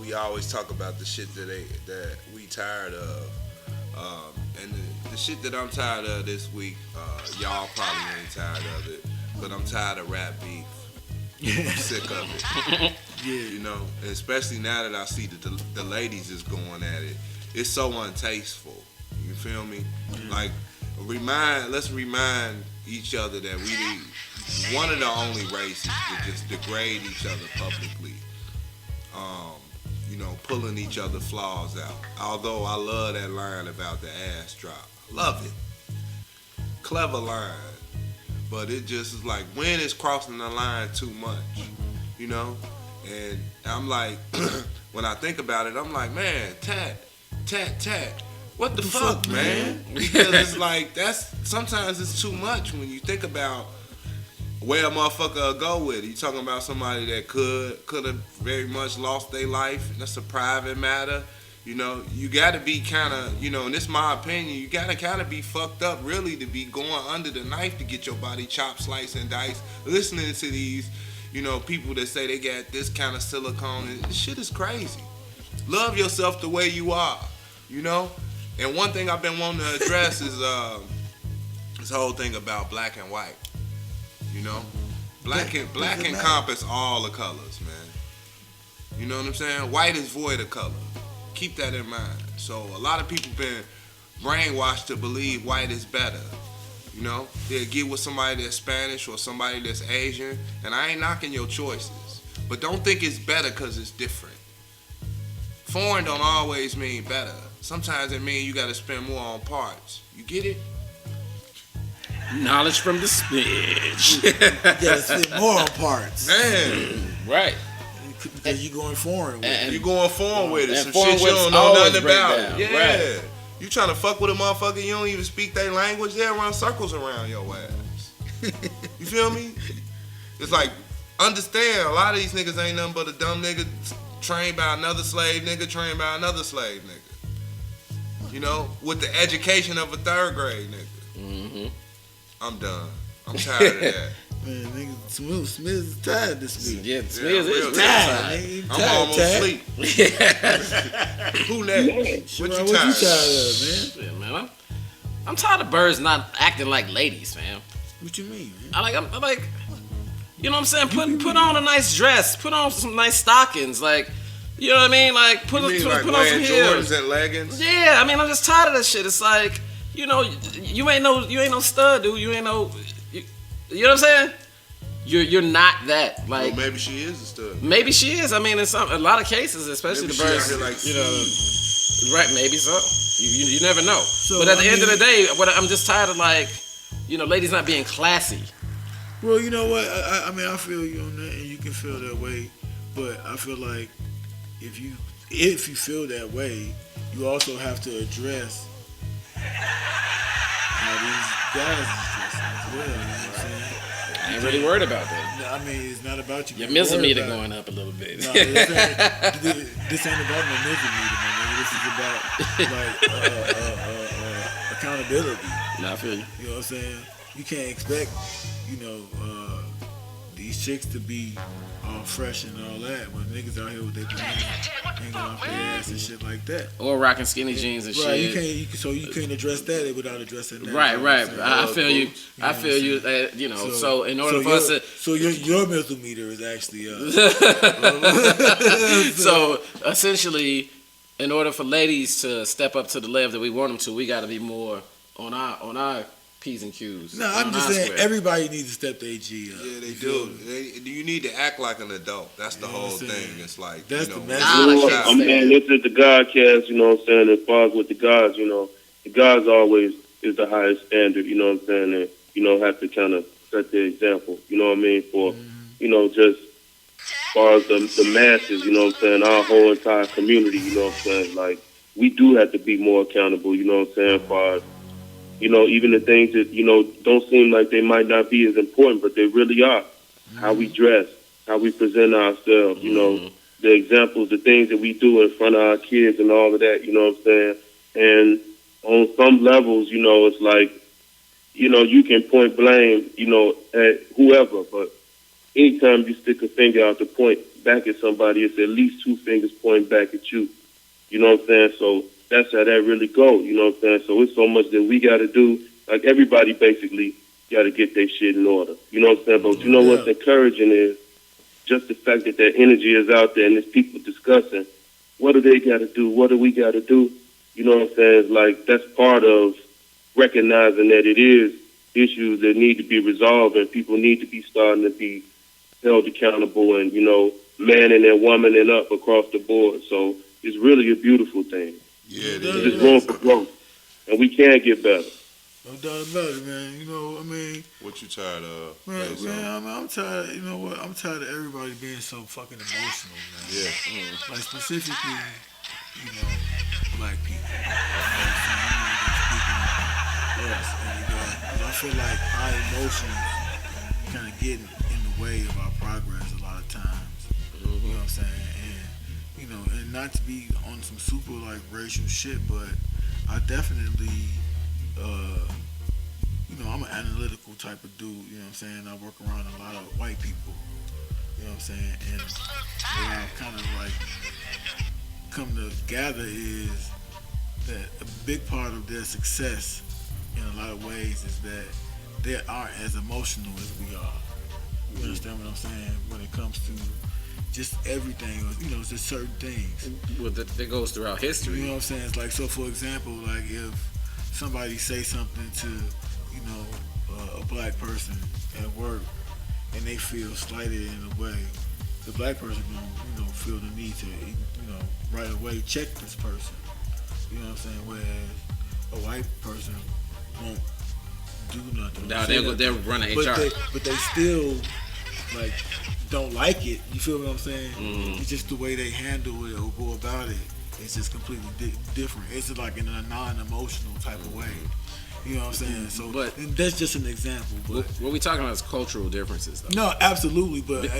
We always talk about the shit that we tired of, and the shit that I'm tired of this week. Y'all probably ain't tired of it, but I'm tired of rap beef. I'm sick of it. Yeah. And especially now that I see that the ladies is going at it. It's so untasteful. You feel me? Like, let's remind each other that we one of the only races that just degrade each other publicly. Pulling each other's flaws out. Although I love that line about the ass drop. Love it. Clever line. But it just is like, when is crossing the line too much? And I'm like, when I think about it, I'm like, man, tat. What the fuck, man? Because it's like sometimes it's too much when you think about where a motherfucker go with it. You talking about somebody that could have very much lost their life. That's a private matter. You know, you gotta be kinda, you know, and this is my opinion, you gotta kinda be fucked up really to be going under the knife to get your body chopped, sliced, and diced. Listening to these, you know, people that say they got this kind of silicone, and this shit is crazy. Love yourself the way you are, you know? And one thing I've been wanting to address is this whole thing about black and white. You know? Black encompass all the colors, man. You know what I'm saying? White is void of color. Keep that in mind. So a lot of people been brainwashed to believe white is better. You know? They'll get with somebody that's Spanish or somebody that's Asian, and I ain't knocking your choices. But don't think it's better because it's different. Foreign don't always mean better. Sometimes it means you gotta spend more on parts. You get it? Knowledge from the smidge. You gotta spend more on parts. Man. Right. Because you going foreign with it. You going foreign with it. Some foreign shit you whips don't know always nothing break about. down. Yeah. Right. You trying to fuck with a motherfucker, you don't even speak their language, they'll run circles around your ass. You feel me? It's like, understand, a lot of these niggas ain't nothing but a dumb nigga trained by another slave nigga, trained by another slave nigga. You know, with the education of a third grade nigga. Mm-hmm. I'm done. I'm tired of that. Man, nigga, Smith is tired this week. Yeah, Yeah, Smith real is tired. tired. I'm almost asleep. Who next? What you tired of? Man? Yeah, man. I'm tired of birds not acting like ladies, fam. What you mean, man? I'm like, you know what I'm saying? Put on a nice dress. Put on some nice stockings. Like, you know what I mean? Like, put You mean like on some wearing heels. Jordans and leggings? Yeah, I mean, I'm just tired of that shit. It's like, you know, you ain't no stud, dude. You ain't no, you know what I'm saying? You're not that. Like, Well, maybe she is a stud. maybe she is. I mean, in a lot of cases, especially Maybe the she out birds, here like you know, right? Maybe so. You never know. So, but at the I end of mean- the day, I'm just tired of, like, you know, ladies not being classy. Well, you know what? I mean, I feel you on that, and you can feel that way. But I feel like if you feel that way, you also have to address how these guys is dressing as well. You know what I'm saying? I ain't really worried about that. I mean, it's not about you. Your being worried millimeter about it. going up a little bit. No, this ain't about no millimeter, man. This is about like accountability. Nah, I feel you. You know what I'm saying? You can't expect, you know, these chicks to be all fresh and all that when niggas out here with their bananas hanging off their ass and shit like that. Or rocking skinny jeans and Right, shit. you can't address that without addressing that. Right, You know what I'm right. saying? I feel you. know I what I'm feel you. saying? You know, so in order for us to, So your millimeter is actually so essentially, in order for ladies to step up to the level that we want them to, we got to be more on our P's and Q's. No, I'm on just our saying square. everybody needs to step their G up. Yeah, they You do. feel me? You need to act like an adult. That's the You know whole what I'm saying? thing. It's like, That's you the know, message. Nah, I You know, can't I'm stand this is the Godcast, you know what I'm saying, as far as with the gods, you know, the gods always is the highest standard, you know what I'm saying, and, you know, have to kind of set the example, you know what I mean, for, you know, just as far as the masses, you know what I'm saying, our whole entire community, you know what I'm saying, like, we do have to be more accountable, you know what I'm saying, as far as, you know, even the things that, you know, don't seem like they might not be as important, but they really are. How we dress, how we present ourselves, you know, the examples, the things that we do in front of our kids and all of that, you know what I'm saying? And on some levels, you know, it's like, you know, you can point blame, you know, at whoever, but anytime you stick a finger out to point back at somebody, it's at least two fingers pointing back at you. You know what I'm saying? So that's how that really goes, you know what I'm saying? So it's so much that we got to do. Like, everybody basically got to get their shit in order. You know what I'm saying? But you know what's encouraging is just the fact that that energy is out there and there's people discussing, what do they got to do? What do we got to do? You know what I'm saying? It's like, that's part of recognizing that it is issues that need to be resolved and people need to be starting to be held accountable and, you know, manning and womaning up across the board. So it's really a beautiful thing. Yeah, it There's is. There's room for growth, and we can get better. No doubt about it, man. You know, I mean, What you tired of? man, Peso? I'm tired. You know what? I'm tired of everybody being so fucking emotional, man. Yeah. Like, specifically, you know, black people. So I'm not even speaking on us. And, 'cause I feel like our emotions kind of get in the way of our progress a lot of times. You know what I'm saying? And and not to be on some super like racial shit, but I definitely, I'm an analytical type of dude. You know what I'm saying? I work around a lot of white people. You know what I'm saying? And what I've kind of like come to gather is that a big part of their success in a lot of ways is that they aren't as emotional as we are. You understand what I'm saying? When it comes to just everything, it's just certain things. Well, that goes throughout history. You know what I'm saying? It's like, so for example, like if somebody say something to, a black person at work and they feel slighted in a way, the black person gonna, feel the need to, right away check this person. You know what I'm saying? Whereas a white person won't do nothing. Now they're running HR. But they still like don't like it. You feel what I'm saying? It's just the way they handle it or go about it. It's just completely different. It's just like in a non-emotional type of way. You know what I'm saying? So, but that's just an example. But what we talking about is cultural differences, though. No, absolutely. But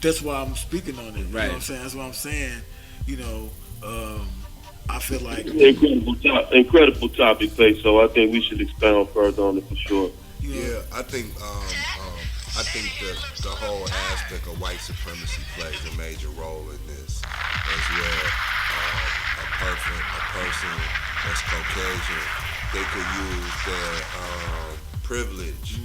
that's why I'm speaking on it. You Right. know what I'm saying? That's what I'm saying. I feel like Incredible topic, Peso. I think we should expound further on it for sure. Yeah, I think the whole aspect of white supremacy plays a major role in this as well. A person that's Caucasian, they could use their privilege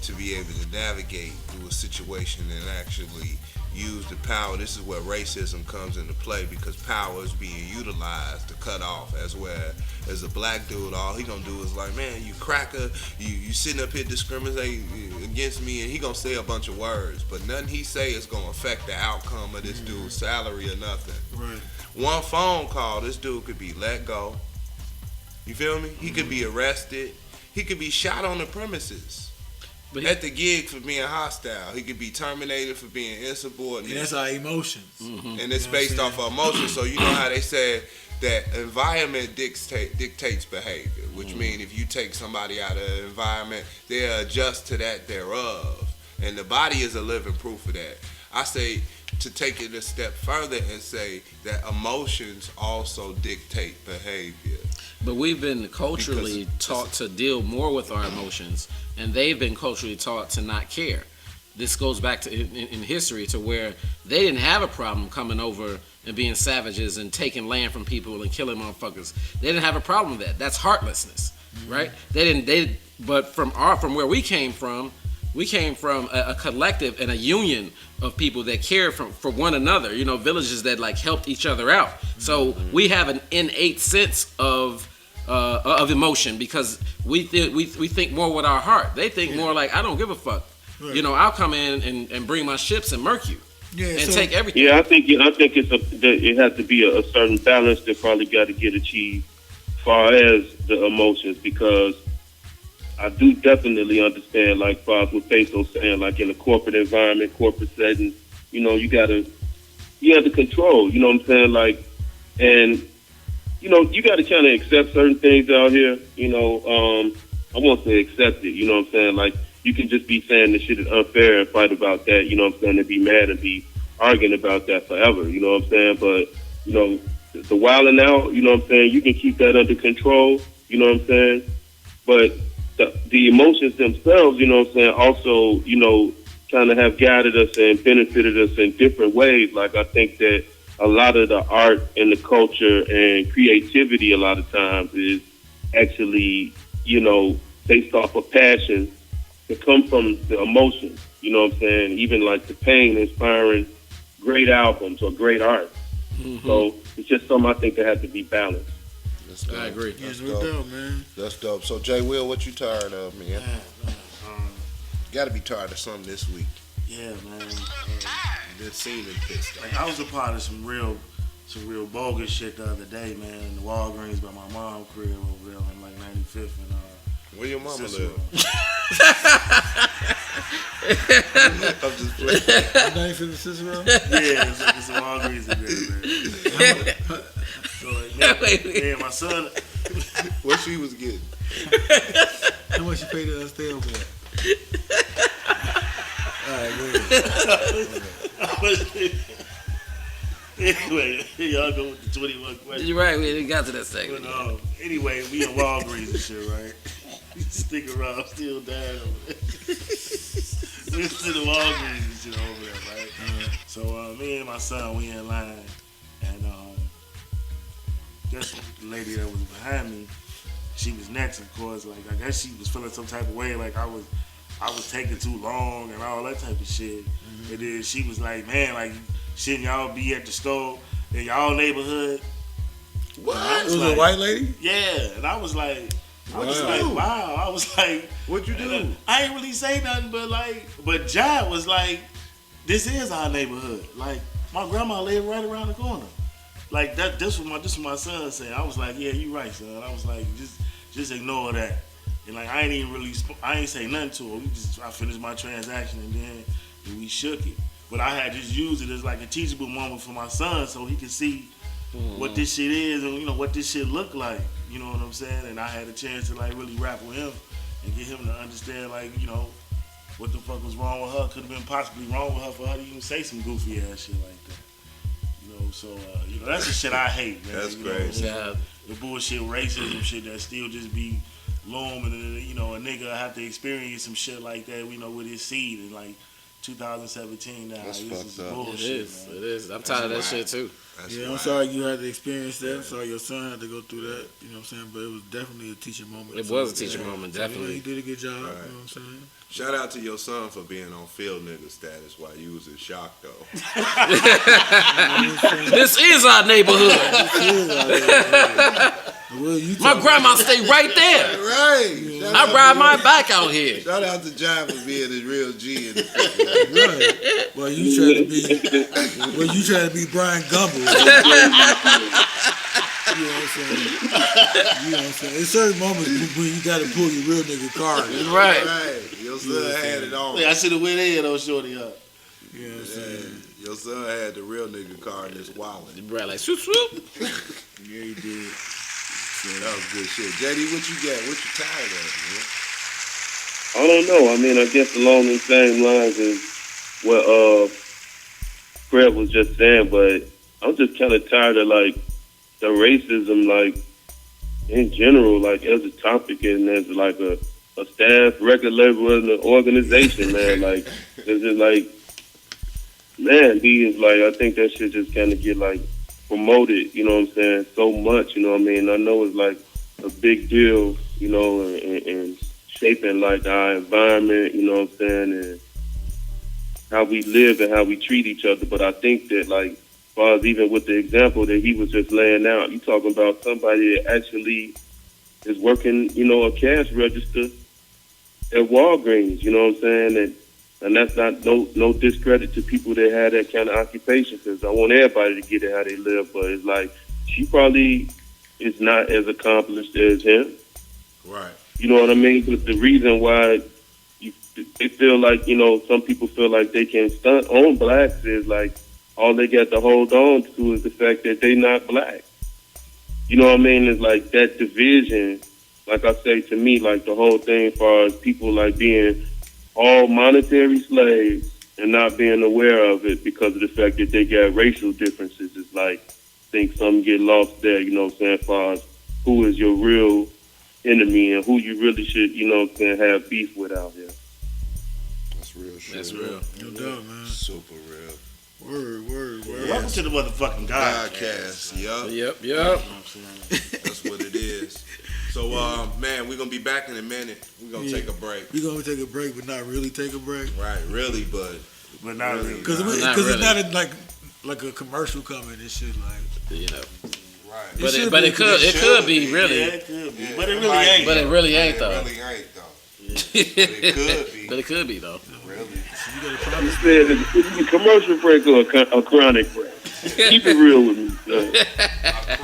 to be able to navigate through a situation and actually use the power. This is where racism comes into play, because power is being utilized to cut off. As a black dude, all he gonna do is like, man, you cracker, you sitting up here discriminating against me, and he gonna say a bunch of words, but nothing he say is gonna affect the outcome of this dude's salary or nothing. right. One phone call, this dude could be let go. You feel me? He could be arrested. He could be shot on the premises. But At the gig for being hostile. He could be terminated for being insubordinate. And that's our emotions. And it's You know what based I'm off of emotions. So you know how they said that environment dictates behavior, which means if you take somebody out of the environment, they'll adjust to that thereof. And the body is a living proof of that. I say to take it a step further and say that emotions also dictate behavior. But we've been culturally taught to deal more with our emotions, and they've been culturally taught to not care. This goes back to in history to where they didn't have a problem coming over and being savages and taking land from people and killing motherfuckers. They didn't have a problem with that. That's heartlessness, right? But from where we came from a collective and a union of people that cared for one another. Villages that like helped each other out. So we have an innate sense of emotion because we think more with our heart. They think more like, I don't give a fuck. Right. I'll come in and bring my ships and murk you and take everything. Yeah, I think it has to be a certain balance that probably got to get achieved, far as the emotions, because I do definitely understand, like far as what Peso's saying, like in a corporate environment, corporate setting, you have to control. You know what I'm saying, like, and you got to kind of accept certain things out here. I won't say accept it. You know what I'm saying, like. You can just be saying this shit is unfair and fight about that, you know what I'm saying, and be mad and be arguing about that forever, you know what I'm saying? But, the wilding out, you know what I'm saying, you can keep that under control, you know what I'm saying? But the emotions themselves, you know what I'm saying, also, kind of have guided us and benefited us in different ways. Like, I think that a lot of the art and the culture and creativity a lot of times is actually, based off of passion. To come from the emotions, you know what I'm saying? Even like the pain inspiring great albums or great art. So it's just something I think that has to be balanced. I agree. That's dope, man. That's dope. So Jay Will, what you tired of, man? Got to be tired of something this week. Yeah, man. This seeming pissed off. Like, I was a part of some real bogus shit the other day, man. In the Walgreens by my mom's crib over there on like 95th and Where your mama Cicero. live? I'm just playing. Now you finna Cicero? Yeah, it's some Walgreens in there, man. So like, man, my son, What she was getting? How much you paid to stay over there? Alright, go ahead. anyway, y'all go with the 21 questions. You're right. We didn't got to that segment. But, anyway, we in Walgreens and shit, right? Stick around, I'm still down over there. We to the Walgreens and shit over there, right? So me and my son, we in line, and guess the lady that was behind me, she was next, of course. Like I guess she was feeling some type of way, like I was taking too long and all that type of shit. And then she was like, "Man, like shouldn't y'all be at the store in y'all neighborhood?" What? It was like, a white lady? Yeah, and I was like, wow. I was like, what'd you do? I ain't really say nothing, but Jai was like, this is our neighborhood. Like, my grandma lived right around the corner. Like that. This was my son saying. I was like, yeah, you right, son. I was like, just ignore that. And like, I ain't say nothing to her. I finished my transaction and then we shook it. But I had just used it as like a teachable moment for my son, so he could see what this shit is and what this shit look like. You know what I'm saying? And I had a chance to like really rap with him and get him to understand like what the fuck was wrong with her. Could have been possibly wrong with her for her to even say some goofy ass shit like that. So that's the shit I hate, man. That's crazy. The bullshit racism shit that still just be looming, and a nigga have to experience some shit like that. With his seed in like 2017 now. That's this is fucked up. bullshit. It is. I'm tired of that shit too. I'm sorry you had to experience that. I'm sorry your son had to go through that. You know what I'm saying? But it was definitely a teaching moment. It was a teaching moment, definitely. He did a good job. Right. You know what I'm saying? Shout out to your son for being on field nigga status while you was in shock though. This is our neighborhood. My grandma stay right there. Right. I ride my bike out here. Shout out to John for being a real G in the Right. Well, you trying to be Brian Gumble. You know what I'm saying? There's certain moments when you gotta pull your real nigga card. Right. Your son had it on. Yeah, I should have went in on shorty up. You know what I'm saying? Your son had the real nigga card in his wallet. Right, like swoop swoop. Yeah, he did. That was good shit. JD, what you got? What you tired of, man? I don't know. I mean, I guess along the same lines as what Fred was just saying, but I'm just kind of tired of like the racism, like in general, like as a topic and as like a staff, record label, and an organization, man. Like it's just like, man, I think that shit just kind of get like promoted, you know what I'm saying, so much, you know what I mean? I know it's like a big deal, and shaping like our environment, you know what I'm saying, and how we live and how we treat each other. But I think that like, as far as even with the example that he was just laying out, you talking about somebody that actually is working, a cash register at Walgreens, you know what I'm saying? And that's not no discredit to people that have that kind of occupation, because I want everybody to get it how they live. But it's like, she probably is not as accomplished as him. Right. You know what I mean? But the reason why they feel like, some people feel like they can stunt on blacks is like, all they got to hold on to is the fact that they not black. You know what I mean? It's like that division, like I say, to me, like the whole thing as far as people like being all monetary slaves and not being aware of it because of the fact that they got racial differences. It's like, I think some get lost there, you know what I'm saying, as far as who is your real enemy and who you really should, you know what I'm saying, have beef with out here. That's real shit. That's real. No doubt, man. Super real. Word. Welcome to the motherfucking Godcast. Yup. Yep. You know what I'm saying? That's what it is. So, man, we're going to be back in a minute. We're going to take a break. We're going to take a break, but not really take a break. Right, really, but not really. Because really. it's not like a commercial coming and shit, like. right. But it could be really. Yeah, it could be. But it really ain't. But it really ain't though. It really ain't though. But it could be. But it could be though. Really. You said it's a commercial break or a chronic break. Keep it real with me. A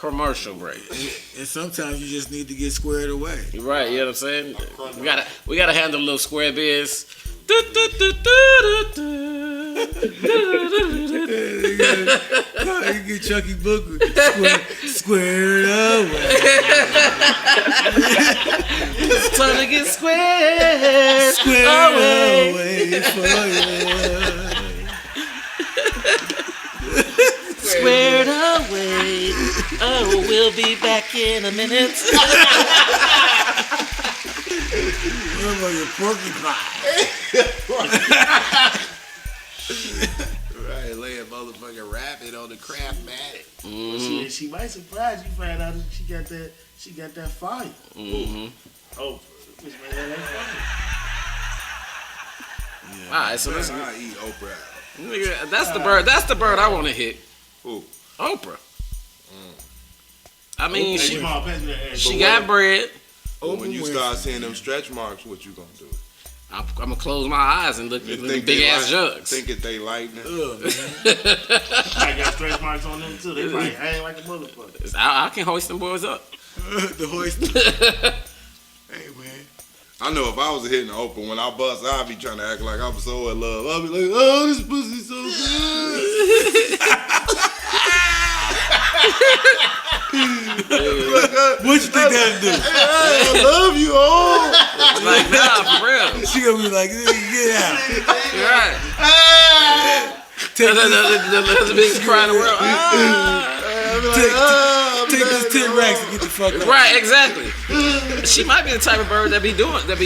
commercial break. And sometimes you just need to get squared away. Right, you know what I'm saying? We gotta handle a little square biz. You get Chucky Booker squared away. It's time to get squared Away for you. Squared away. Oh, we'll be back in a minute. Your porcupine. Right, lay a motherfucking rabbit on the Craftmatic. She might surprise you. Find out that she got that fire. Oh, which man, that fire. All right, so listen. I eat Oprah. Nigga, that's the bird. That's the bird I want to hit. Who? Oprah. I mean, Hey, she Mom, pass me that ass. got bread. But when you start seeing them stretch marks, what you gonna do? I'm gonna close my eyes and look at the big ass jugs. Think that they lightning? I got stretch marks on them too. They probably hang like a motherfucker. I can hoist them boys up. The hoist. Hey man. I know if I was hitting Oprah when I bust, I'd be trying to act like I'm so in love. I'd be like, oh, this pussy's so good. What you think that'll do? I love you all. Like, nah, for real. She gonna be like, get out. You're right. Take The biggest cry in the world. take this 10 racks and get the fuck out. Right, exactly. She might be the type of bird that be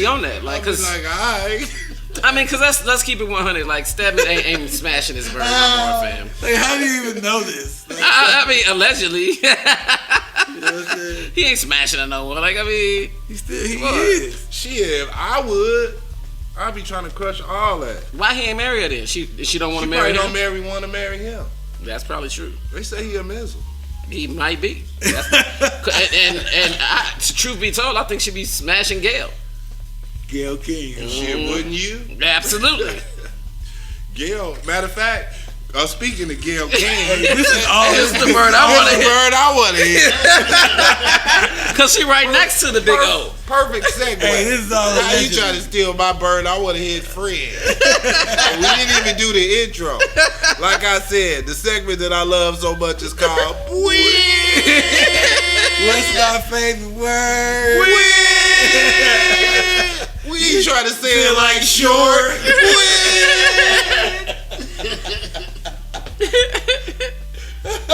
on that. Like, cause Like, alright. I mean, cause let's keep it 100. Like, Stedman ain't smashing his bird no more, fam. Like, how do you even know this? Like, I mean, allegedly, you know what I'm saying? he ain't smashing it no more. Like, I mean, He What? is. Shit, if I would, I'd be trying to crush all that. why he ain't marry her then? She don't want She to marry probably him. don't want to marry him. That's probably true. They say he a missile. He might be. Truth be told, I think she'd be smashing Gail. Gail King. Shit, wouldn't you? Absolutely. Gail, matter of fact, speaking of Gail King, This is all This is the bird I want to hit. bird I want to hit. Cause she right next to the big O. Perfect segue. Hey, this is all How you allegedly. trying to steal my bird? I want to hit Fred. And we didn't even do the intro. Like I said, the segment that I love so much is called Weed. What's my favorite word? We ain't trying to say it like short.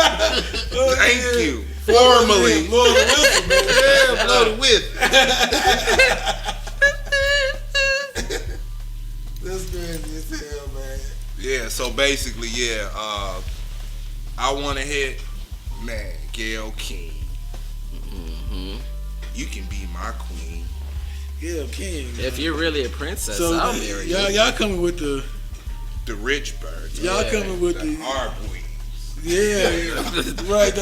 Thank you. Formally. Blow the whistle, man. Yeah, blow the whip. That's crazy as hell, man. Yeah, so basically, I want to hit, man, Gail King. You can be my queen. Gail King. If you're really a princess, So I'll marry you. y'all coming with the Rich birds. y'all coming with The the arbweeds. right the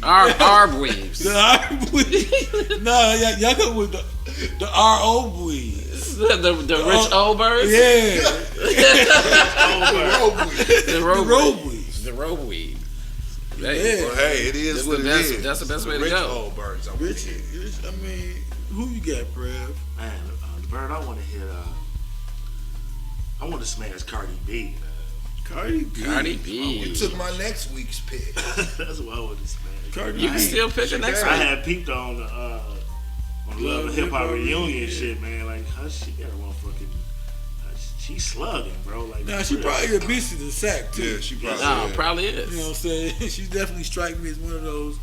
Arb weaves. the arb weed. No, y'all coming with the RO weeds. The rich old birds. Yeah, The the robe road weeds. The robe weed. Yeah. Well, hey, it is That's what the it best- is. that's the best way to Rich go. old birds. I Rich, I mean, who you got, Prev? Man, the bird I want to hit. I want to smash Cardi B. Cardi B. Cardi You B. took my next week's pick. That's what I want to smash. Cardi You B. can still pick the next I one. had peeped on the Love and Hip Hop reunion shit, man. Like, how she got a motherfucking. She's slugging, bro. Like, Now she probably a beast in the sack too. Yeah, she probably No, is. probably You know what I'm is. saying? She definitely strike me as one of those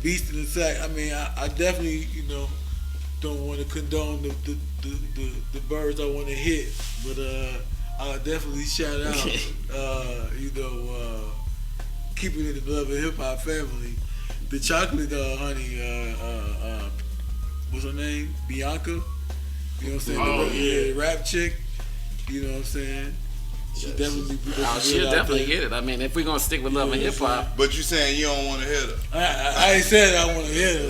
beasts in the sack. I mean, I definitely, don't want to condone the birds I want to hit, but I'll definitely shout out, keeping it in the Love and Hip Hop family. The chocolate honey, what's her name? Bianca. You know what I'm saying? Oh, the rap chick. You know what I'm saying? She definitely. She'll definitely get it. I mean, if we're gonna stick with love and hip hop, But you saying you don't want to hit her. I ain't said I want to hit her.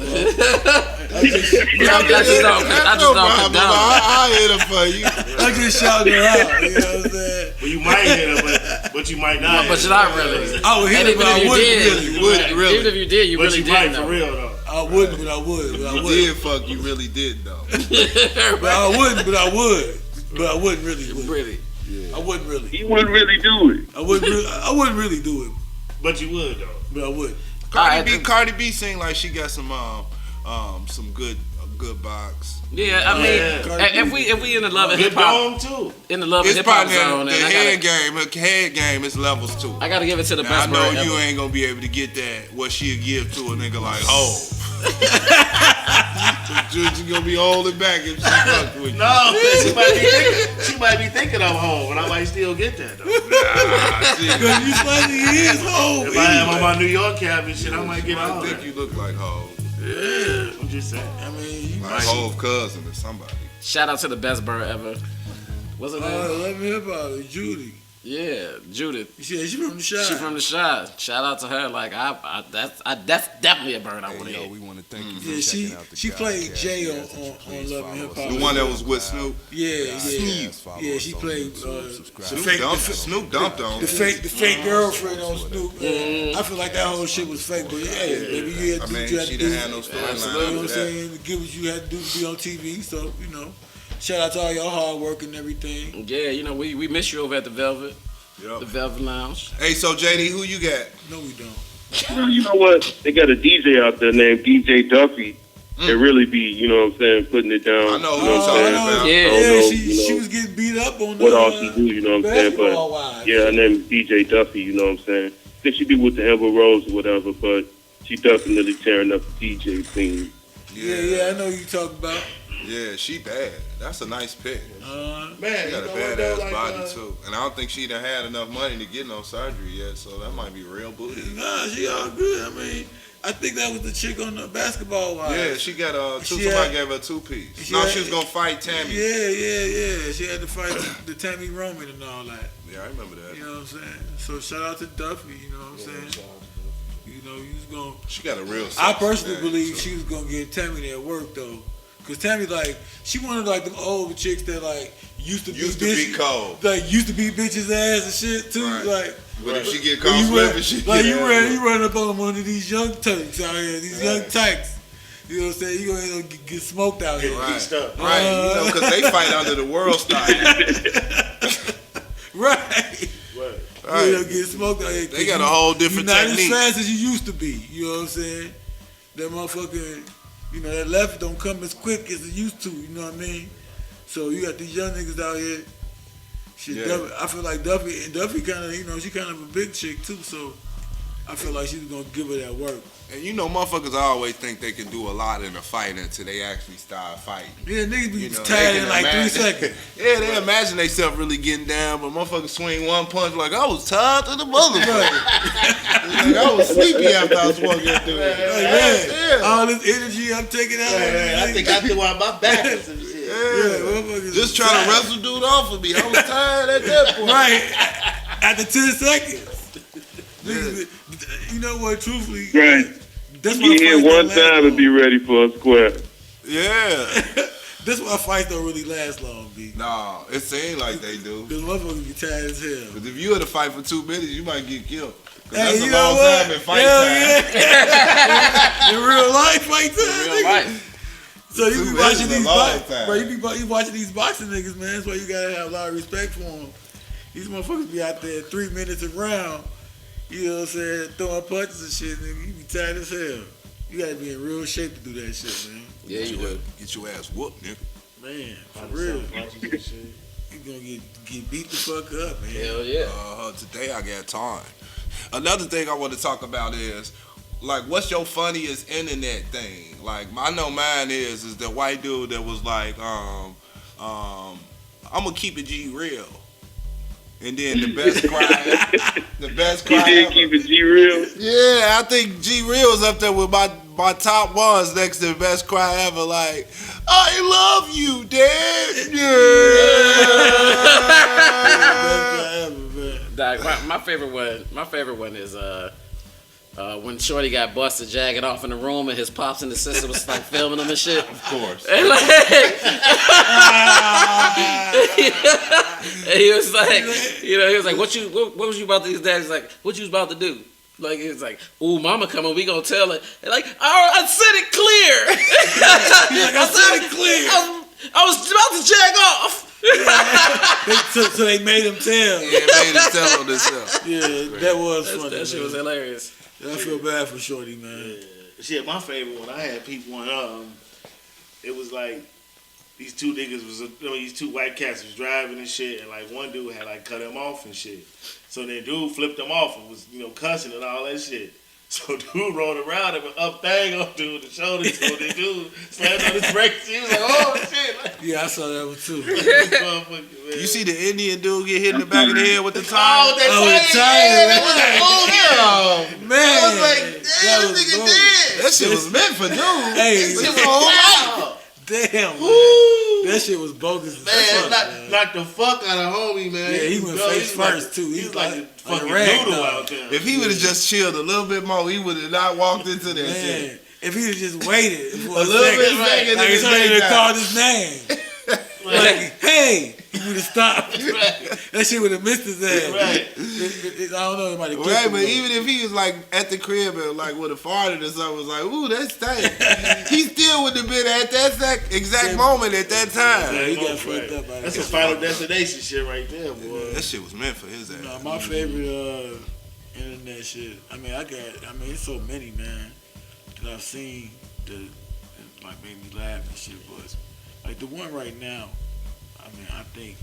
I just don't condone. I hit her for you. I'm just shouting her out. You know what I'm saying? Well, you might hit her, but you might not. But you're not really. I would hit And her, even but I if you wouldn't did, really. Wouldn't really. Even if you did, you But really you might didn't. for real though. I wouldn't, but I would. But I You would. did fuck, you really did though. But I wouldn't, but I would. But I wouldn't really. Really. I wouldn't really. He wouldn't really do it. I wouldn't really do it, But you would though. but I would. Cardi B seemed like she got some good box. Yeah, I mean, Yeah. if we in the love and Good hip hop, dome too. in the love and It's hip hop probably zone, the and head game is levels too. I gotta give it to the Now, best I know bird you ever. ain't gonna be able to get that what she'll give to a nigga like Hov. You gonna be holding back if she fucked with you. No, she might be thinking I'm home, and I might still get that though. Because you slightly is home. If I have on my New York cap and shit, I might get I all think that. you look like Hov. I'm just saying. I mean, you Like Hov cousin or somebody. Shout out to the best bird ever. What's her name? let me hear about it. Judy. Yeah, Judith. She from the shop. She from the shot. Shout out to her. Like that's definitely a bird I want to Yo, hit. we want to thank you for Yeah, checking out the she played Godcast. Jay We on ask that you please Love and follow Hip us Hop. on The one that was with Snoop. Yeah. Follow us She on played YouTube, subscribe. Snoop dumped on the her. fake girlfriend on Snoop. I feel like that whole shit was fake, but maybe you had I to do mean, what you had she to didn't do. have no You storyline know after what I'm that. saying? To get what you had to do to be on TV. So, shout out to all y'all hard work and everything. Yeah, we miss you over at the Velvet, Yup. the Velvet Lounge. Hey, so JD, who you got? No, we don't. Well, you know what? They got a DJ out there named DJ Duffy. They really be, you know what I'm saying, putting it down. I know who you you're what I'm talking saying? about. Yeah. I don't Yeah, know, she was getting beat up on what all she do, you know what I'm saying? basketball But wise. yeah, her name is DJ Duffy, you know what I'm saying? I think she be with the Amber Rose or whatever, but she definitely tearing up the DJ scene. Yeah, I know who you talking about. Yeah, she bad. That's a nice pick. Man, She got a you know what, though, badass like, body too. And I don't think she done had enough money to get no surgery yet, so that might be real booty. Nah, she all good. I mean, I think that was the chick on the basketball wise. Yeah, she got She somebody had- gave her a 2-piece. she No, had- she was gonna fight Tammy. Yeah. She had to fight the Tammy Roman and all that. Yeah, I remember that. You know what I'm saying? So shout out to Duffy, you know what I'm saying? You was gonna. She got a real. I sexy personally name, believe so. she was gonna get Tammy that work though, cause Tammy she one of them old chicks that used to be cold. used to beat bitches ass and shit too. Right. But if she get But caught you slipping, she get you ass run up on one of these young turks out here, these young tykes. You know what I'm saying? You gonna end up get smoked out here. Right, Beat up. right. Because they fight under the world style. Right. Right. You know, get smoked out here. They got a whole different You're not technique. as fast as you used to be. You know what I'm saying? That motherfucker, that left don't come as quick as it used to. You know what I mean? So you got these young niggas out here. Shit, Yeah. Duffy, I feel like Duffy kind of, she kind of a big chick too. So I feel like she's gonna give her that work. And motherfuckers always think they can do a lot in a fight until they actually start fighting. Yeah, niggas be You know, tired they in can like 3 imagine- seconds. Yeah, they imagine themselves really getting down, but motherfuckers swing one punch like I was tired to the motherfucker. Like, I was sleepy after I swung that dude. Yeah. All this energy I'm taking out. I think I threw out my back or some shit. motherfuckers Just is trying to tired. wrestle dude off of me. I was tired at that point. Right. After 10 seconds. Niggas, you know what, truthfully. Right. That's why You hit fights one don't last time and long. be ready for a square. Yeah. That's why fights don't really last long, B. Nah, it seems like they do. Because motherfuckers be tired as hell. Because if you had to fight for 2 minutes, you might get killed. 'Cause Hey, that's you a know long what? time in fight Hell time. yeah. In real life, fight time. Real nigga. life. So you 2 be minutes watching is a these long boxing, time. bro. You watching these boxing niggas, man. That's why you gotta have a lot of respect for them. These motherfuckers be out there 3 minutes around. You know what I'm saying? Throwing punches and shit, nigga. You be tired as hell. You gotta be in real shape to do that shit, man. Yeah, you do. Get your ass whooped, nigga. Man, for real. You gonna get beat the fuck up, man. Hell yeah. Today I got time. Another thing I want to talk about is, like, what's your funniest internet thing? Like, I know mine is the white dude that was like, I'm gonna keep it G real. And then the best cry, He did keep it G real. Yeah, I think G real is up there with my top ones next to the best cry ever. Like, I love you, Dad. Yeah. Dog, my favorite one is when Shorty got busted jacking off in the room and his pops and his sister was like filming him and shit. Of course. And like, and he was like, he was like, what was you about to do? His daddy's like, what you was about to do? Like, he was like, ooh, mama coming, we gonna tell her. And like, I said it clear. I said it clear. I was about to jag off. So they made him tell. Yeah, made him tell on himself. Yeah, that was funny. That shit was hilarious. I feel bad for Shorty, man. Yeah. Shit, my favorite one, I had people on, it was like, these two niggas these two white cats was driving and shit, and like one dude had like cut him off and shit. So then dude flipped him off and was, cussing and all that shit. So dude rolled around him and up thang on dude the shoulder. So the dude slammed on his brakes. He was like, oh shit. Yeah, I saw that one too. You see the Indian dude get hit in the back of the head with the tire? Oh, that tire. That was like, oh yeah. Man. I was like, damn, this nigga dead. That shit was meant for dude. Hey, That shit was wild. damn. That shit was bogus as Man, fuck, knocked the fuck out of homie, man. Yeah, he went face first too. He was like a fucking rag noodle dog. out there. If he would have just chilled a little bit more, he would have not walked into that shit. Man, if he had just waited for a little bit second, second, like niggas somebody break would have down. called his name. Like, hey, he would have stopped. That shit would have missed his ass. Right. I don't know, somebody kicked Right, him, but though. even if he was like at the crib and like would have farted or something, was like, ooh, that stank. He still would have been at that exact moment at that time. Yeah, he got fucked up by That's that. his Final Destination shit right there, boy. That shit was meant for his ass. No, my favorite internet shit. It's so many, man, that I've seen that like made me laugh and shit. But like the one right now, I think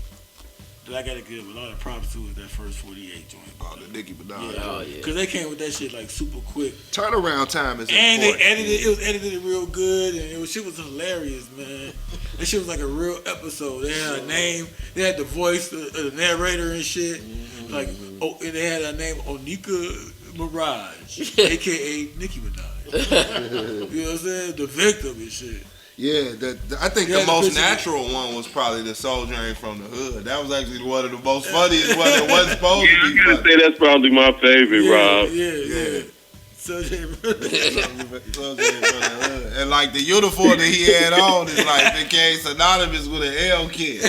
that I gotta give a lot of props to is that first 48 joint. Oh, the Nicki Minaj. Yeah, Oh, yeah. Cause they came with that shit like super quick, Turnaround time is and important. they edited. It was edited real good, and shit was hilarious, man. That shit was like a real episode. They had a name, they had the voice of the narrator and shit. Like, and they had a name, Onika Mirage, aka Nicki Minaj. You know what I'm saying? The victim and shit. Yeah, I think Yeah, the the most picture- natural one was probably the Soul Drain from the Hood. That was actually one of the most funniest ones. It wasn't supposed Yeah, to I be gotta funny. say that's probably my favorite, Rob. Yeah. So Soul Drain from the Hood. And like the uniform that he had on is like became synonymous with an L kid.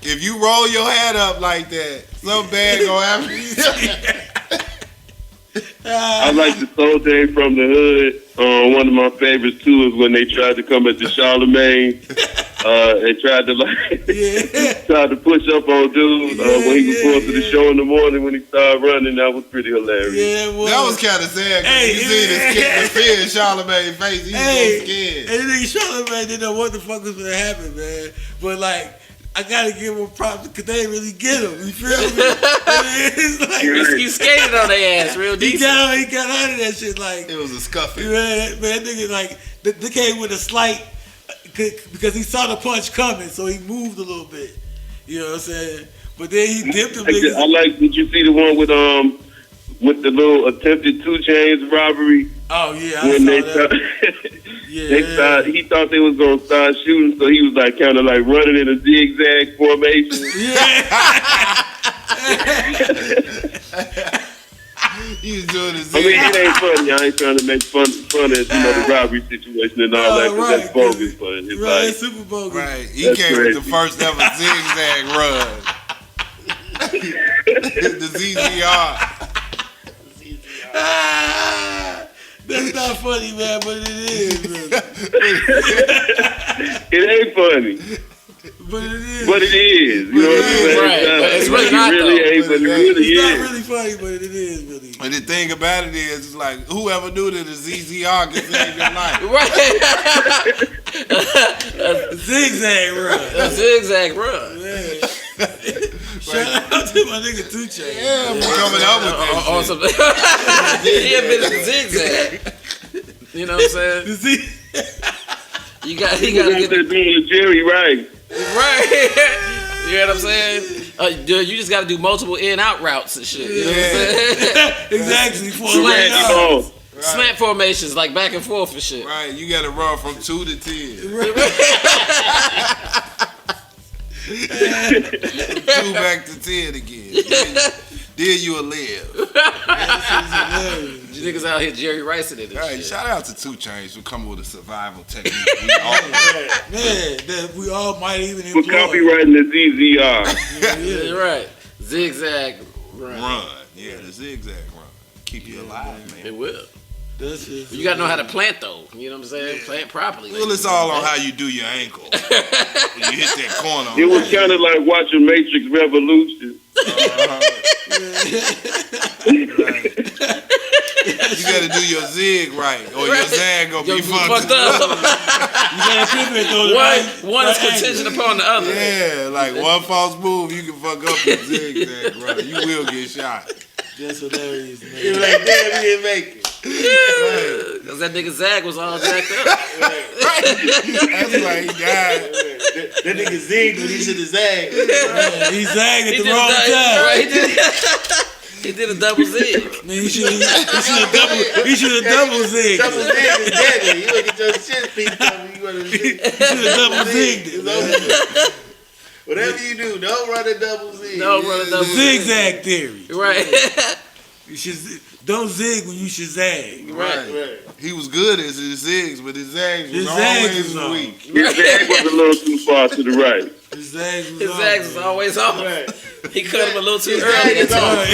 If you roll your hat up like that, something bad gonna happen. I like the Soul Day from the Hood. One of my favorites too is when they tried to come at the Charlemagne. They tried to tried to push up on dude when he was going to the show in the morning when he started running. That was pretty hilarious. Yeah, well, That was kind of sad because Hey, you see the fear in Charlemagne's face. He was so scared. And the nigga Charlemagne didn't know what the fuck was gonna happen, man. But like, I gotta give him props because they didn't really get him. You feel me? It's like, You skated on their ass real he decent. got out of that shit like. It was a scuffing. Man, that nigga like they came with a slight because he saw the punch coming, so he moved a little bit. You know what I'm saying? But then he dipped him. I like. Did you see the one with the little attempted 2 Chainz robbery? Oh yeah, I When saw they that. he thought they was gonna start shooting, so he was like kind of like running in a zigzag formation. He was doing his I mean, it ain't funny. I ain't trying to make fun of the robbery situation and all that, because that's bogus. But it's Right, like, super bogus. Right. He That's came with the crazy. first ever zigzag run. The ZZR. That's not funny, man, but it is. it ain't funny, But it is. but it is. You know what I'm saying? Right, but it's really it not, really though. ain't, but it really It's not is. really funny, but it is really. And the thing about it is, it's like, whoever knew that the ZZR could save your life? Right. Zigzag run. A zigzag run. Yeah. Shout out to my nigga 2 Chainz. Yeah, for coming up with that On shit. some, he had been in zigzag. You know what I'm saying? You see? He He got was to out get there doing the Jerry right. right. You know what I'm saying? Dude, you just got to do multiple in-out routes and shit. You know what I'm saying? Exactly. Randy Moss. Slant formations, like back and forth and shit. Right, you got to run from 2 to 10. 2 back to 10 again. Did you live? You niggas out here Jerry Rice in it. Hey, Shit. shout out to 2 Chainz for coming with a survival technique. that we all might even For employ. copywriting the ZZR. Yeah, right. Zigzag Run. Yeah, the zigzag run. Keep you alive, man. It will. That's just, You gotta know how to plant though. You know what I'm saying? Plant properly. Well, it's all on how you do your ankle. When you hit that corner. It was kind of like watching Matrix Revolution. You gotta do your zig right, or your zag gonna be fucked up. you gotta pivot though. One is contingent upon the other. Yeah, like one false move, you can fuck up your zigzag, brother. You will get shot. That's hilarious, man. He was like, damn, he didn't make it. Cause that nigga Zag was all jacked up. That's why he died. That nigga zigged when he should have zagged. He zagged at the did wrong time. Right, he did a double zig. Man, he should have double zigged. Double zig is deadly. You ain't get your shit beat up. You should have double zigged it. Whatever you do, don't run a double zig. Don't run a double Zigzag theory. Right. You should don't zig when you should zag. Right. He was good at his zigs, but his zags was His zags always was on. weak. His bag was a little too far to the right. His zags was His on, zags was man. always off. Right. He cut him a little too His early. zag is That's all. off,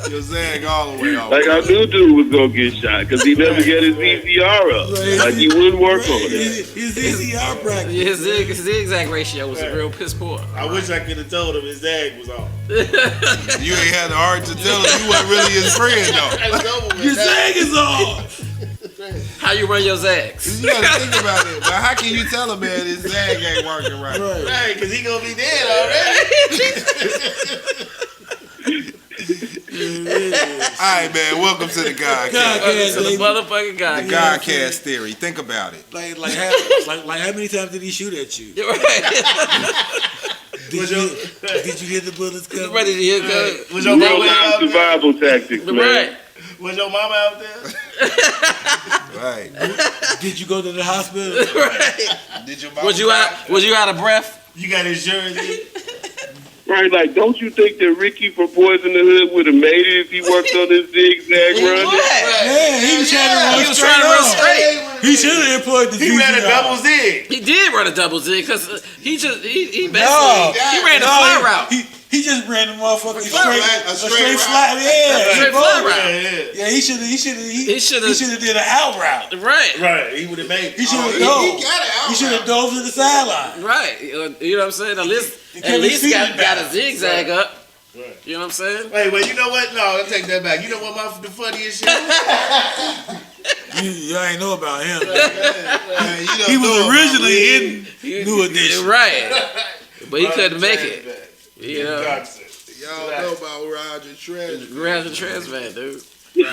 man. Your zag all the way off. Like I knew dude was gonna get shot because he never got his ZZR up. Like he wouldn't work on it. His ZZR practice. Yeah, his zigzag ratio was a real piss poor. I wish I could have told him his zag was off. You ain't had the heart to tell him you wasn't really his friend though. That's over with. Your zag is off. How you run your zags? You gotta think about it. But how can you tell a man his zag ain't working right? Right, because he gonna be dead already. Alright, man, welcome to the Godcast. Godcast, To the baby. motherfucking guy. The Godcast theory. Think about it. Like how many times did he shoot at you? Did you hear the bullets coming? Ready to hear good? Was your Real mama life out there? survival tactics, man. Right. Was your mama out there? Right. Did you go to the hospital? Right. Did your Was you out of breath? You got insurance? Right, like, don't you think that Ricky from Boys in the Hood would have made it if he worked on his zigzag run? Yeah, he was trying to run He was trying to run straight. He should have employed the He ran a ZZR. double zig. He did run a double zig because he basically No. he ran a fly route. He just ran the motherfucking Fly straight, route, a a straight straight route. fly. Yeah, Straight fly route. Yeah, he should have did an out route. Right. Right, he would have made it. He should have He dove. got it out. He should have dove to the sideline. Right. You know what I'm saying? At least Kevin got a Seaman zigzag up. Right. You know what I'm saying? Wait, you know what? No, I'll take that back. You know what the funniest shit is? You ain't know about him. Man, you don't He was know originally in He- New Edition. Right. But he couldn't make it. You know? about- Y'all know about Roger Treasure. Grab the transman, dude. He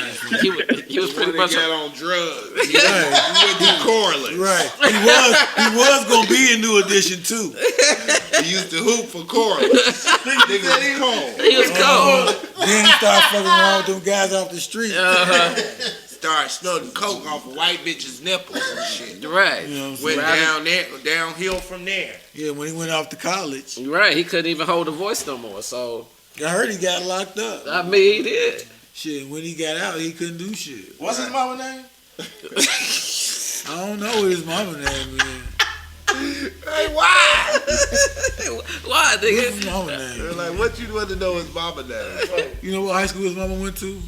was pretty much got on drugs. Right. He went to Corley. Right. He was gonna be in New Edition too. He used to hoop for Corley. Nigga was cold. he was cold. Then he started fucking around with them guys off the street. Started snorting coke off of white bitches' nipples and shit. Right. You know what I'm Went saying? downhill from there. Yeah, when he went off to college, Right. He couldn't even hold a voice no more. So I heard he got locked up. I mean, he did. Shit, when he got out, he couldn't do shit. What's his mama name? I don't know what his mama name is. Hey, why? Why, What's his nigga? mama They're name? like, what you want to know his mama name? You know what high school his mama went to?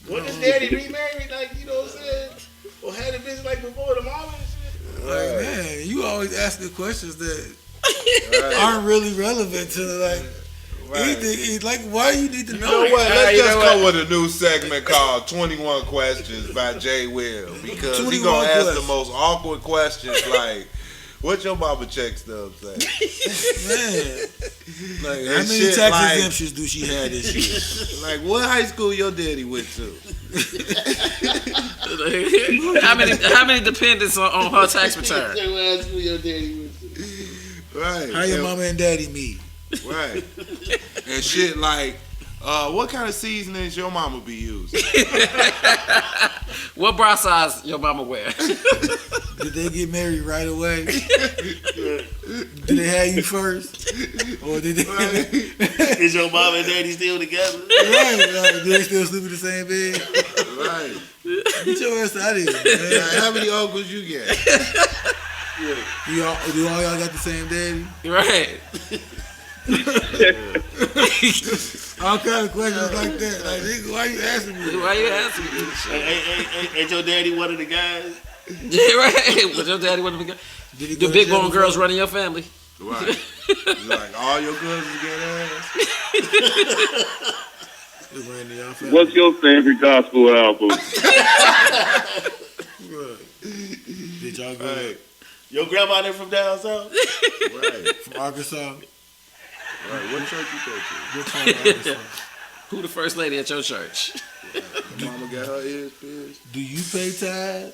When his daddy remarried, like, you know what I'm saying? Or had a bitch like before the mama and shit? Like, man, you always asking questions that aren't really relevant to anything. Like, why you need to know? You know what? Let's You just know come with a new segment called 21 Questions by Jay Will. Because he 21 gonna ask the questions. most awkward questions like, what your mama check stub say? Man, like, how And many shit tax like- exemptions do she have this year? Like, what high school your daddy went to? How many dependents on her tax return? Right. How your And- mama and daddy meet? Right. And shit like, what kind of seasonings your mama be using? What bra size your mama wear? Did they get married right away? Did they have you first? Or did they? Is your mom and daddy still together? Right, like, do they still sleep in the same bed? Right. Get your ass out of here, man. Like, how many uncles you get? Do all y'all got the same daddy? Right. All kind of questions like that. Like, nigga, why you asking me? Why you asking me this shit? Ain't your daddy one of the guys? Yeah, right. Was your daddy one of the guys? Did he The go big to jail bone girls before? running your family. Right. You like all your cousins get ass. They ran to y'all family. What's your favorite gospel album? Did y'all go Right. Your grandma from down south? Right. from Arkansas? Right. What church you go to? What part of Arkansas? Who the first lady at your church? Your mama got her ears pierced. Do you pay tithe?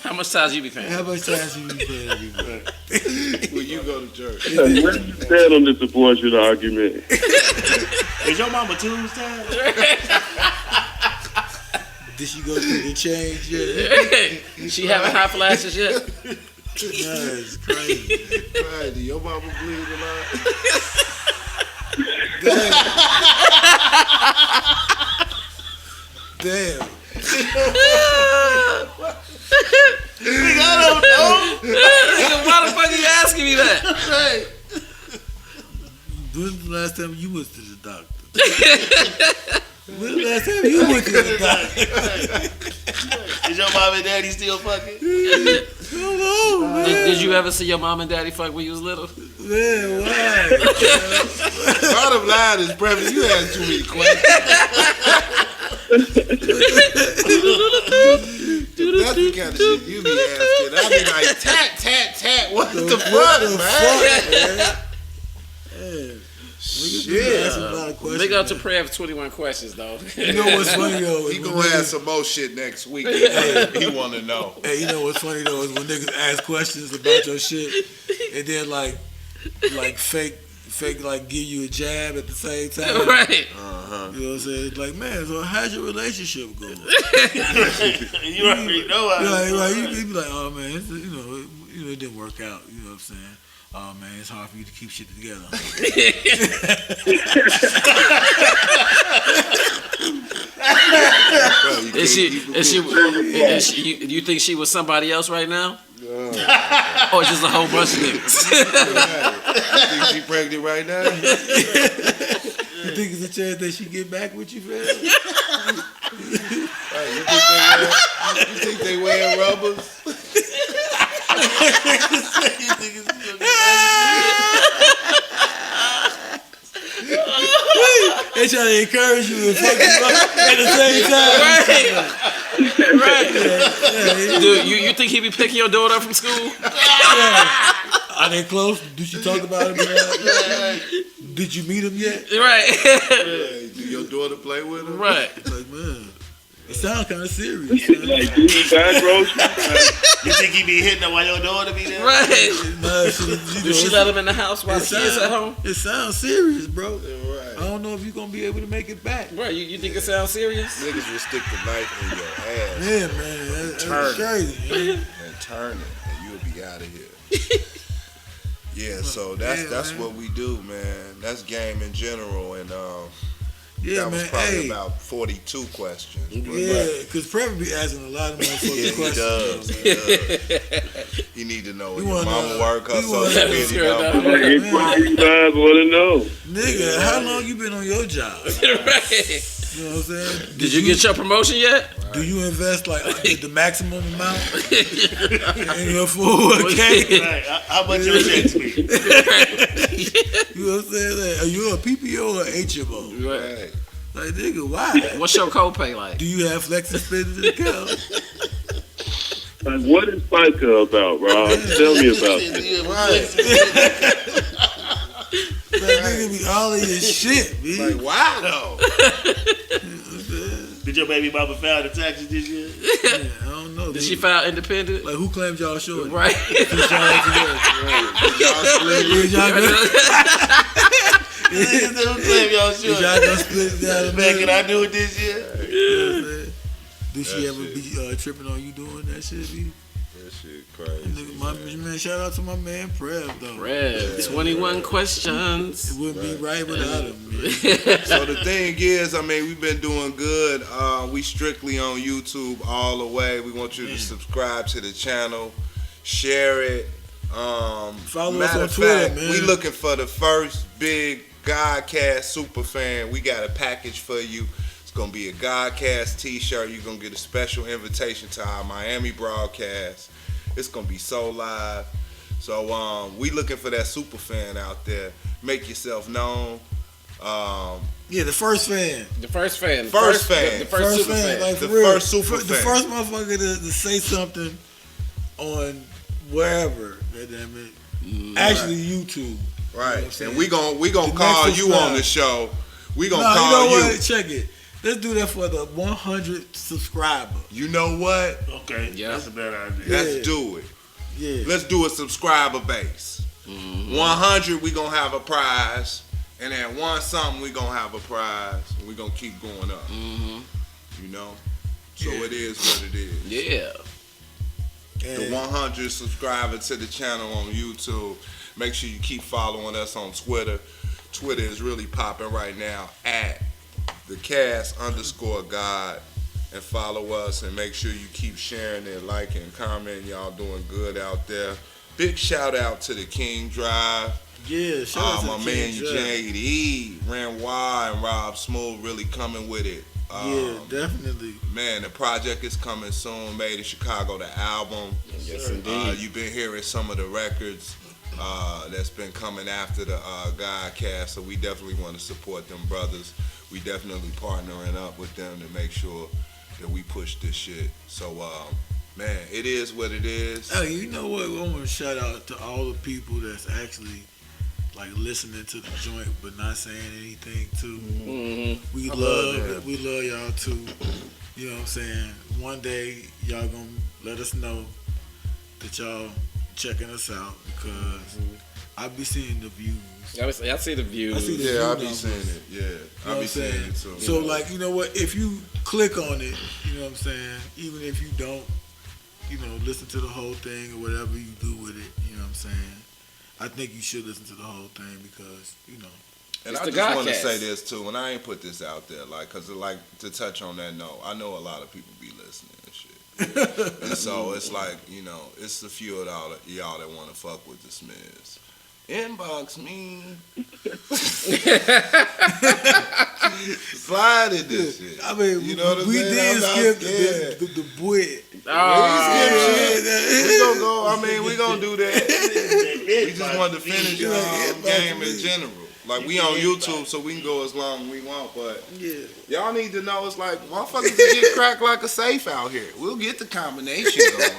How much time you be paying? How much tithe you be paying every month? When you go to church. Where do you stand on this abortion argument? Is your mama Tuesday? Did she go through the change yet? She having hot flashes yet? That's crazy. Right. Do your mama bleed a lot? Damn. Nigga, I don't know. Nigga, why the fuck are you asking me that? Right. When was the last time you went to the doctor? When was the last time you went to the doctor? Is your mom and daddy still fucking? Come on, man. Did you ever see your mom and daddy fuck when you was little? Man, why? Bottom line is, Brevin, you ask too many questions. That's the kind of shit you be asking. I be like, tat. What the fuck, man? That's a lot of questions. Big up to man. prayer for 21 questions, though. You know what's funny though? He Is gonna when have niggas- some more shit next week. He wanna know. Hey, you know what's funny though is when niggas ask questions about your shit and then like fake like give you a jab at the same time. Right. You know what I'm saying? It's like, man, so how's your relationship going? You already know I Right. You be like, oh man, it's, you know, it didn't work out. You know what I'm saying? Oh man, it's hard for you to keep shit together. Bro, you Is can't keep it she, you think she was somebody else right now? Or just a whole bunch of niggas? right. You think she pregnant right now? You think it's a chance that she get back with you, fam? Right, you think they wearing rubbers? They try to encourage you and fuck you up at the same time. Right. Yeah. Dude, you think he be picking your daughter up from school? Are they close? Did she talk about him? Did you meet him yet? Right. Hey, do your daughter play with him? Right. Like, man, it sounds kind of serious. Man. Like, do you buy groceries? You think he be hitting her while your daughter be there? Right. Nah, Do she let him in the house while the kids at home? It sounds serious, bro. Right. I don't know if you're gonna be able to make it back. Right. You think it sounds serious? Niggas will stick the knife in your ass Yeah, man, that's Turn. crazy. Man. and turn it, and you'll be out of here. Yeah, so that's man. what we do, man. That's game in general, and Yeah, that was man. probably Hey, about 42 questions. But yeah, because Previn be asking a lot of motherfuckers yeah, questions. he does. He need to know He when your wanna- mama work, her he wanna- social security Yeah, number. Like, it's what you guys want to know. Nigga, how long you been on your job? Right. You know what I'm saying? Did you get your promotion yet? Do you invest like the maximum amount in your 401k? Right. How much your checks be? You know what I'm saying? Like, are you a PPO or HMO? Right. Like, nigga, why? What's your copay like? Do you have flex spending account? Like, what is FICA about, Rob? Tell me about it. That nigga be all in your shit, man. Like, wow, though. Did your baby mama file the taxes this year? Yeah, I don't know. Did nigga. she file independent? Like, who claimed y'all short? Right. Since y'all ain't together. Y'all split it. Is y'all gonna- Niggas don't claim y'all is sure. y'all gonna split it down the Man, can middle? I do it this year? You know what I'm saying? Do she That ever shit. be tripping on you doing that shit, B? That shit crazy. Man, shout out to my man Prev though. Red, 21 questions. It wouldn't be right without him. Man. So the thing is, I mean, we've been doing good. We strictly on YouTube all the way. We want you to subscribe to the channel, share it. Follow us on Twitter, man. We looking for the first big Godcast super fan. We got a package for you. It's gonna be a Godcast t-shirt. You're gonna get a special invitation to our Miami broadcast. It's gonna be so live. So we looking for that super fan out there. Make yourself known. Yeah, the first fan. The first fan. First fan. The first super fan. Like, The for real. first super The fan. first motherfucker to say something on wherever, goddamn it. Actually, YouTube. Right. You know what I'm And we gonna The call next you subscribe. on the show. We gonna No, call you know you. what? Check it. Let's do that for the 100 subscriber. You know what? Okay, Yeah. that's a bad idea. Yeah. Let's do it. Yeah. Let's do a subscriber base. 100, we gonna have a prize, and at one something, we gonna have a prize. And we gonna keep going up. You know. So it is what it is. Yeah. The 100 subscriber to the channel on YouTube. Make sure you keep following us on Twitter. Twitter is really popping right now at @thecast_God, and follow us and make sure you keep sharing and liking and commenting. Y'all doing good out there. Big shout out to the King Drive. Yeah, shout out to My the man King Drive. JD, Renoir, and Rob Smooth really coming with it. Yeah, definitely. Man, the project is coming soon. Made in Chicago, the album. Yes, indeed. You've been hearing some of the records that's been coming after the Godcast, so we definitely want to support them brothers. We definitely partnering up with them to make sure that we push this shit. So, man, it is what it is. Hey, you know what? I want to shout out to all the people that's actually like listening to the joint but not saying anything too. We love y'all too. You know what I'm saying? One day y'all gonna let us know that y'all checking us out because I be seeing the views. I see the views. I see the Yeah, I view be numbers. seeing it. Yeah, You know I what be I'm seeing saying? it too. So like, you know what? If you click on it, you know what I'm saying? Even if you don't, you know, listen to the whole thing or whatever you do with it, you know what I'm saying? I think you should listen to the whole thing because, you know. And It's I the just want to Godcast. say this too, and I ain't put this out there, like, cause like to touch on that note, I know a lot of people be listening and shit, and so it's like, you know, it's a few of y'all that want to fuck with the Smiths. Inbox me. Slide in this shit. I mean, You know what I'm we saying? did I'm not skip scared. the buit. We gonna go. I mean, we gonna do that. We just wanted to finish the game in general. Like, we on YouTube, so we can go as long as we want. But Yeah. y'all need to know, it's like motherfuckers get cracked like a safe out here. We'll get the combination going.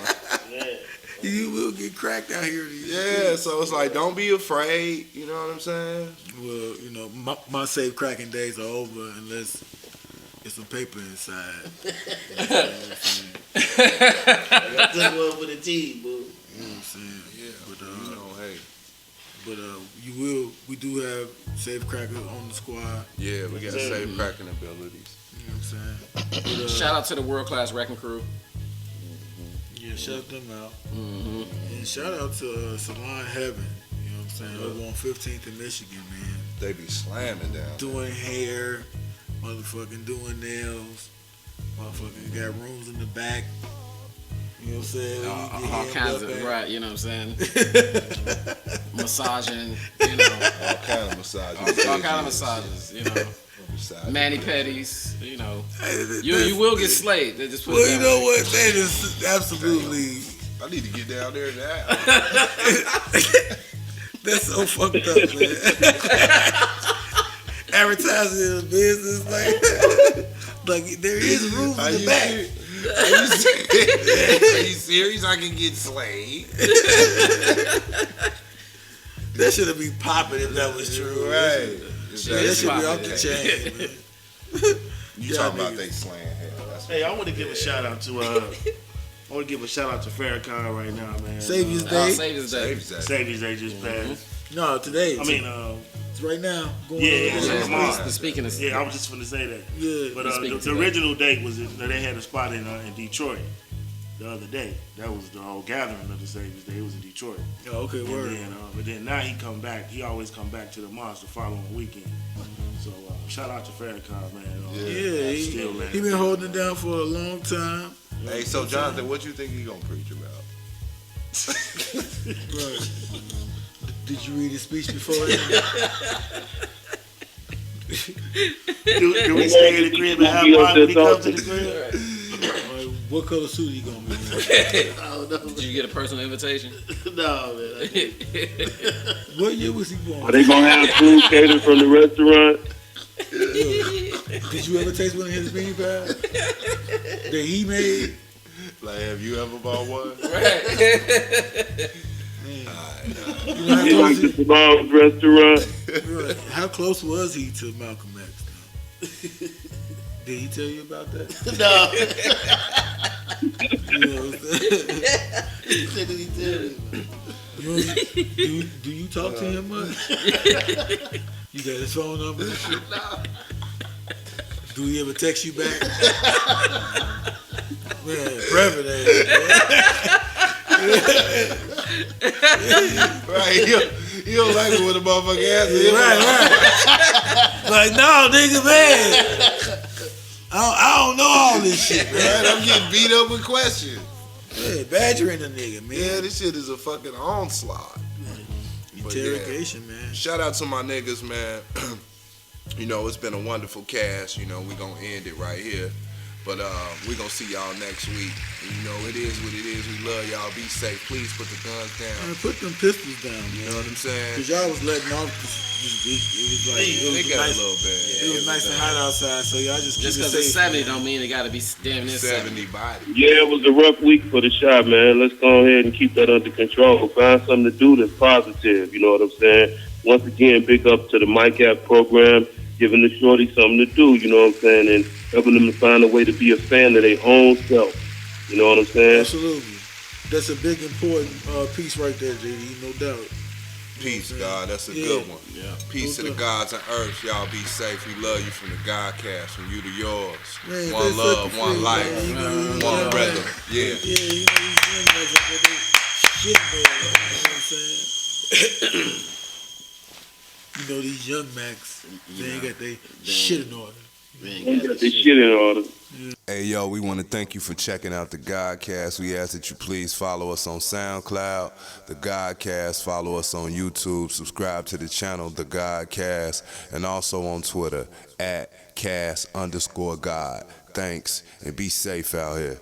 You will get cracked out here. Yeah, so it's like, don't be afraid. You know what I'm saying? Well, you know, my safe cracking days are over unless there's some paper inside. You know what I'm saying? I took one for the team, boo. You know what I'm saying? Yeah. You know, hey. We do have safe cracker on the squad. Yeah, we got safe cracking abilities. You know what I'm saying? But, Shout out to the World Class Wrecking Crew. yeah, shout them out. And shout out to Salon Heaven. You know what I'm saying? Over on 15th in Michigan, man. They be slamming down. Doing hair, motherfucking doing nails, motherfucking got rooms in the back. You know what I'm saying? All kinds of, right, you know what I'm saying? Massaging, you know. All kind of massages. All kind of massages, you know. Massages. Mani pedis, you know. You will get slayed. They just put Well, it you that know way. what? That is absolutely. I need to get down there to that. That's so fucked up, man. Advertising in a business like there is room in the back. Are you serious? I can get slayed. That should have been popping if that was true. Right. That should be off the chain, man. You talking about they slaying hell. That's Hey, I want to give a shout out to Farrakhan right now, man. Savior's Day. Savior's Day. Savior's Day just passed. No, today. I mean, it's right now. Going yeah, on. it's tomorrow. Speaking of, Yeah, I was just gonna say that. Yeah. But Speaking the to that. original date was they had a spot in Detroit. the other day. That was the whole gathering of the Saviors Day. It was in Detroit. Oh, okay, word. But then now he come back. He always come back to the Monster following weekend. So shout out to Farrakhan, man. He been holding it down for a long time. Hey, so Jonathan, what you think he gonna preach about? Right. Did you read his speech before that? do we stay in the crib and have fun when he comes to the crib? What color suit he gonna be? I don't know. Did you get a personal invitation? No, man. What year was he born? Are they gonna have food catered from the restaurant? Did you ever taste one of his bean pies that he made? Like, have you ever bought one? Right. You know, He like the Bob's restaurant. how close was he to Malcolm X? Did he tell you about that? No. You know what I'm saying? He said that he did. Do you talk to him much? You got his phone number and shit? Do he ever text you back? Man, president. Right, you don't like it when a motherfucker asks you. Right. Like, no, nigga, man. I don't know all this shit, man. Man, I'm getting beat up with questions. Yeah, badgering a nigga, man. Yeah, this shit is a fucking onslaught. But Interrogation, man. Shout out to my niggas, man. You know, it's been a wonderful cast. You know, we gonna end it right here. But we gonna see y'all next week. And, you know, it is what it is. We love y'all. Be safe. Please put the guns down. Man, put them pistols down, You know what I'm saying? Cause y'all was letting off. It was like it They was got nice. a little bad. It was nice and hot outside, so y'all just keep Just it because it's safe. 70 don't mean it got to be damn near 70. 70 body. Yeah, it was a rough week for the shop, man. Let's go ahead and keep that under control. Find something to do that's positive. You know what I'm saying? Once again, big up to the Mike App program, giving the shorty something to do. You know what I'm saying? And helping them to find a way to be a fan of their own self. You know what I'm saying? Absolutely. That's a big important piece right there, JD. No doubt. Peace, God. That's a Yeah. good one. Yeah. Peace to the gods and earth. Y'all be safe. We love you from the Godcast, from you to yours. Man, One they love, fucking one free, life, man. You know, one yeah, brother. Yeah. Yeah, you know these young motherfuckers, they shit man. You know what I'm saying? You know these young Macs, they ain't got they shit in order. They got this shit in order. Hey, yo, we want to thank you for checking out the Godcast. We ask that you please follow us on SoundCloud, the Godcast. Follow us on YouTube. Subscribe to the channel, the Godcast. And also on Twitter, @cast_God. Thanks, and be safe out here.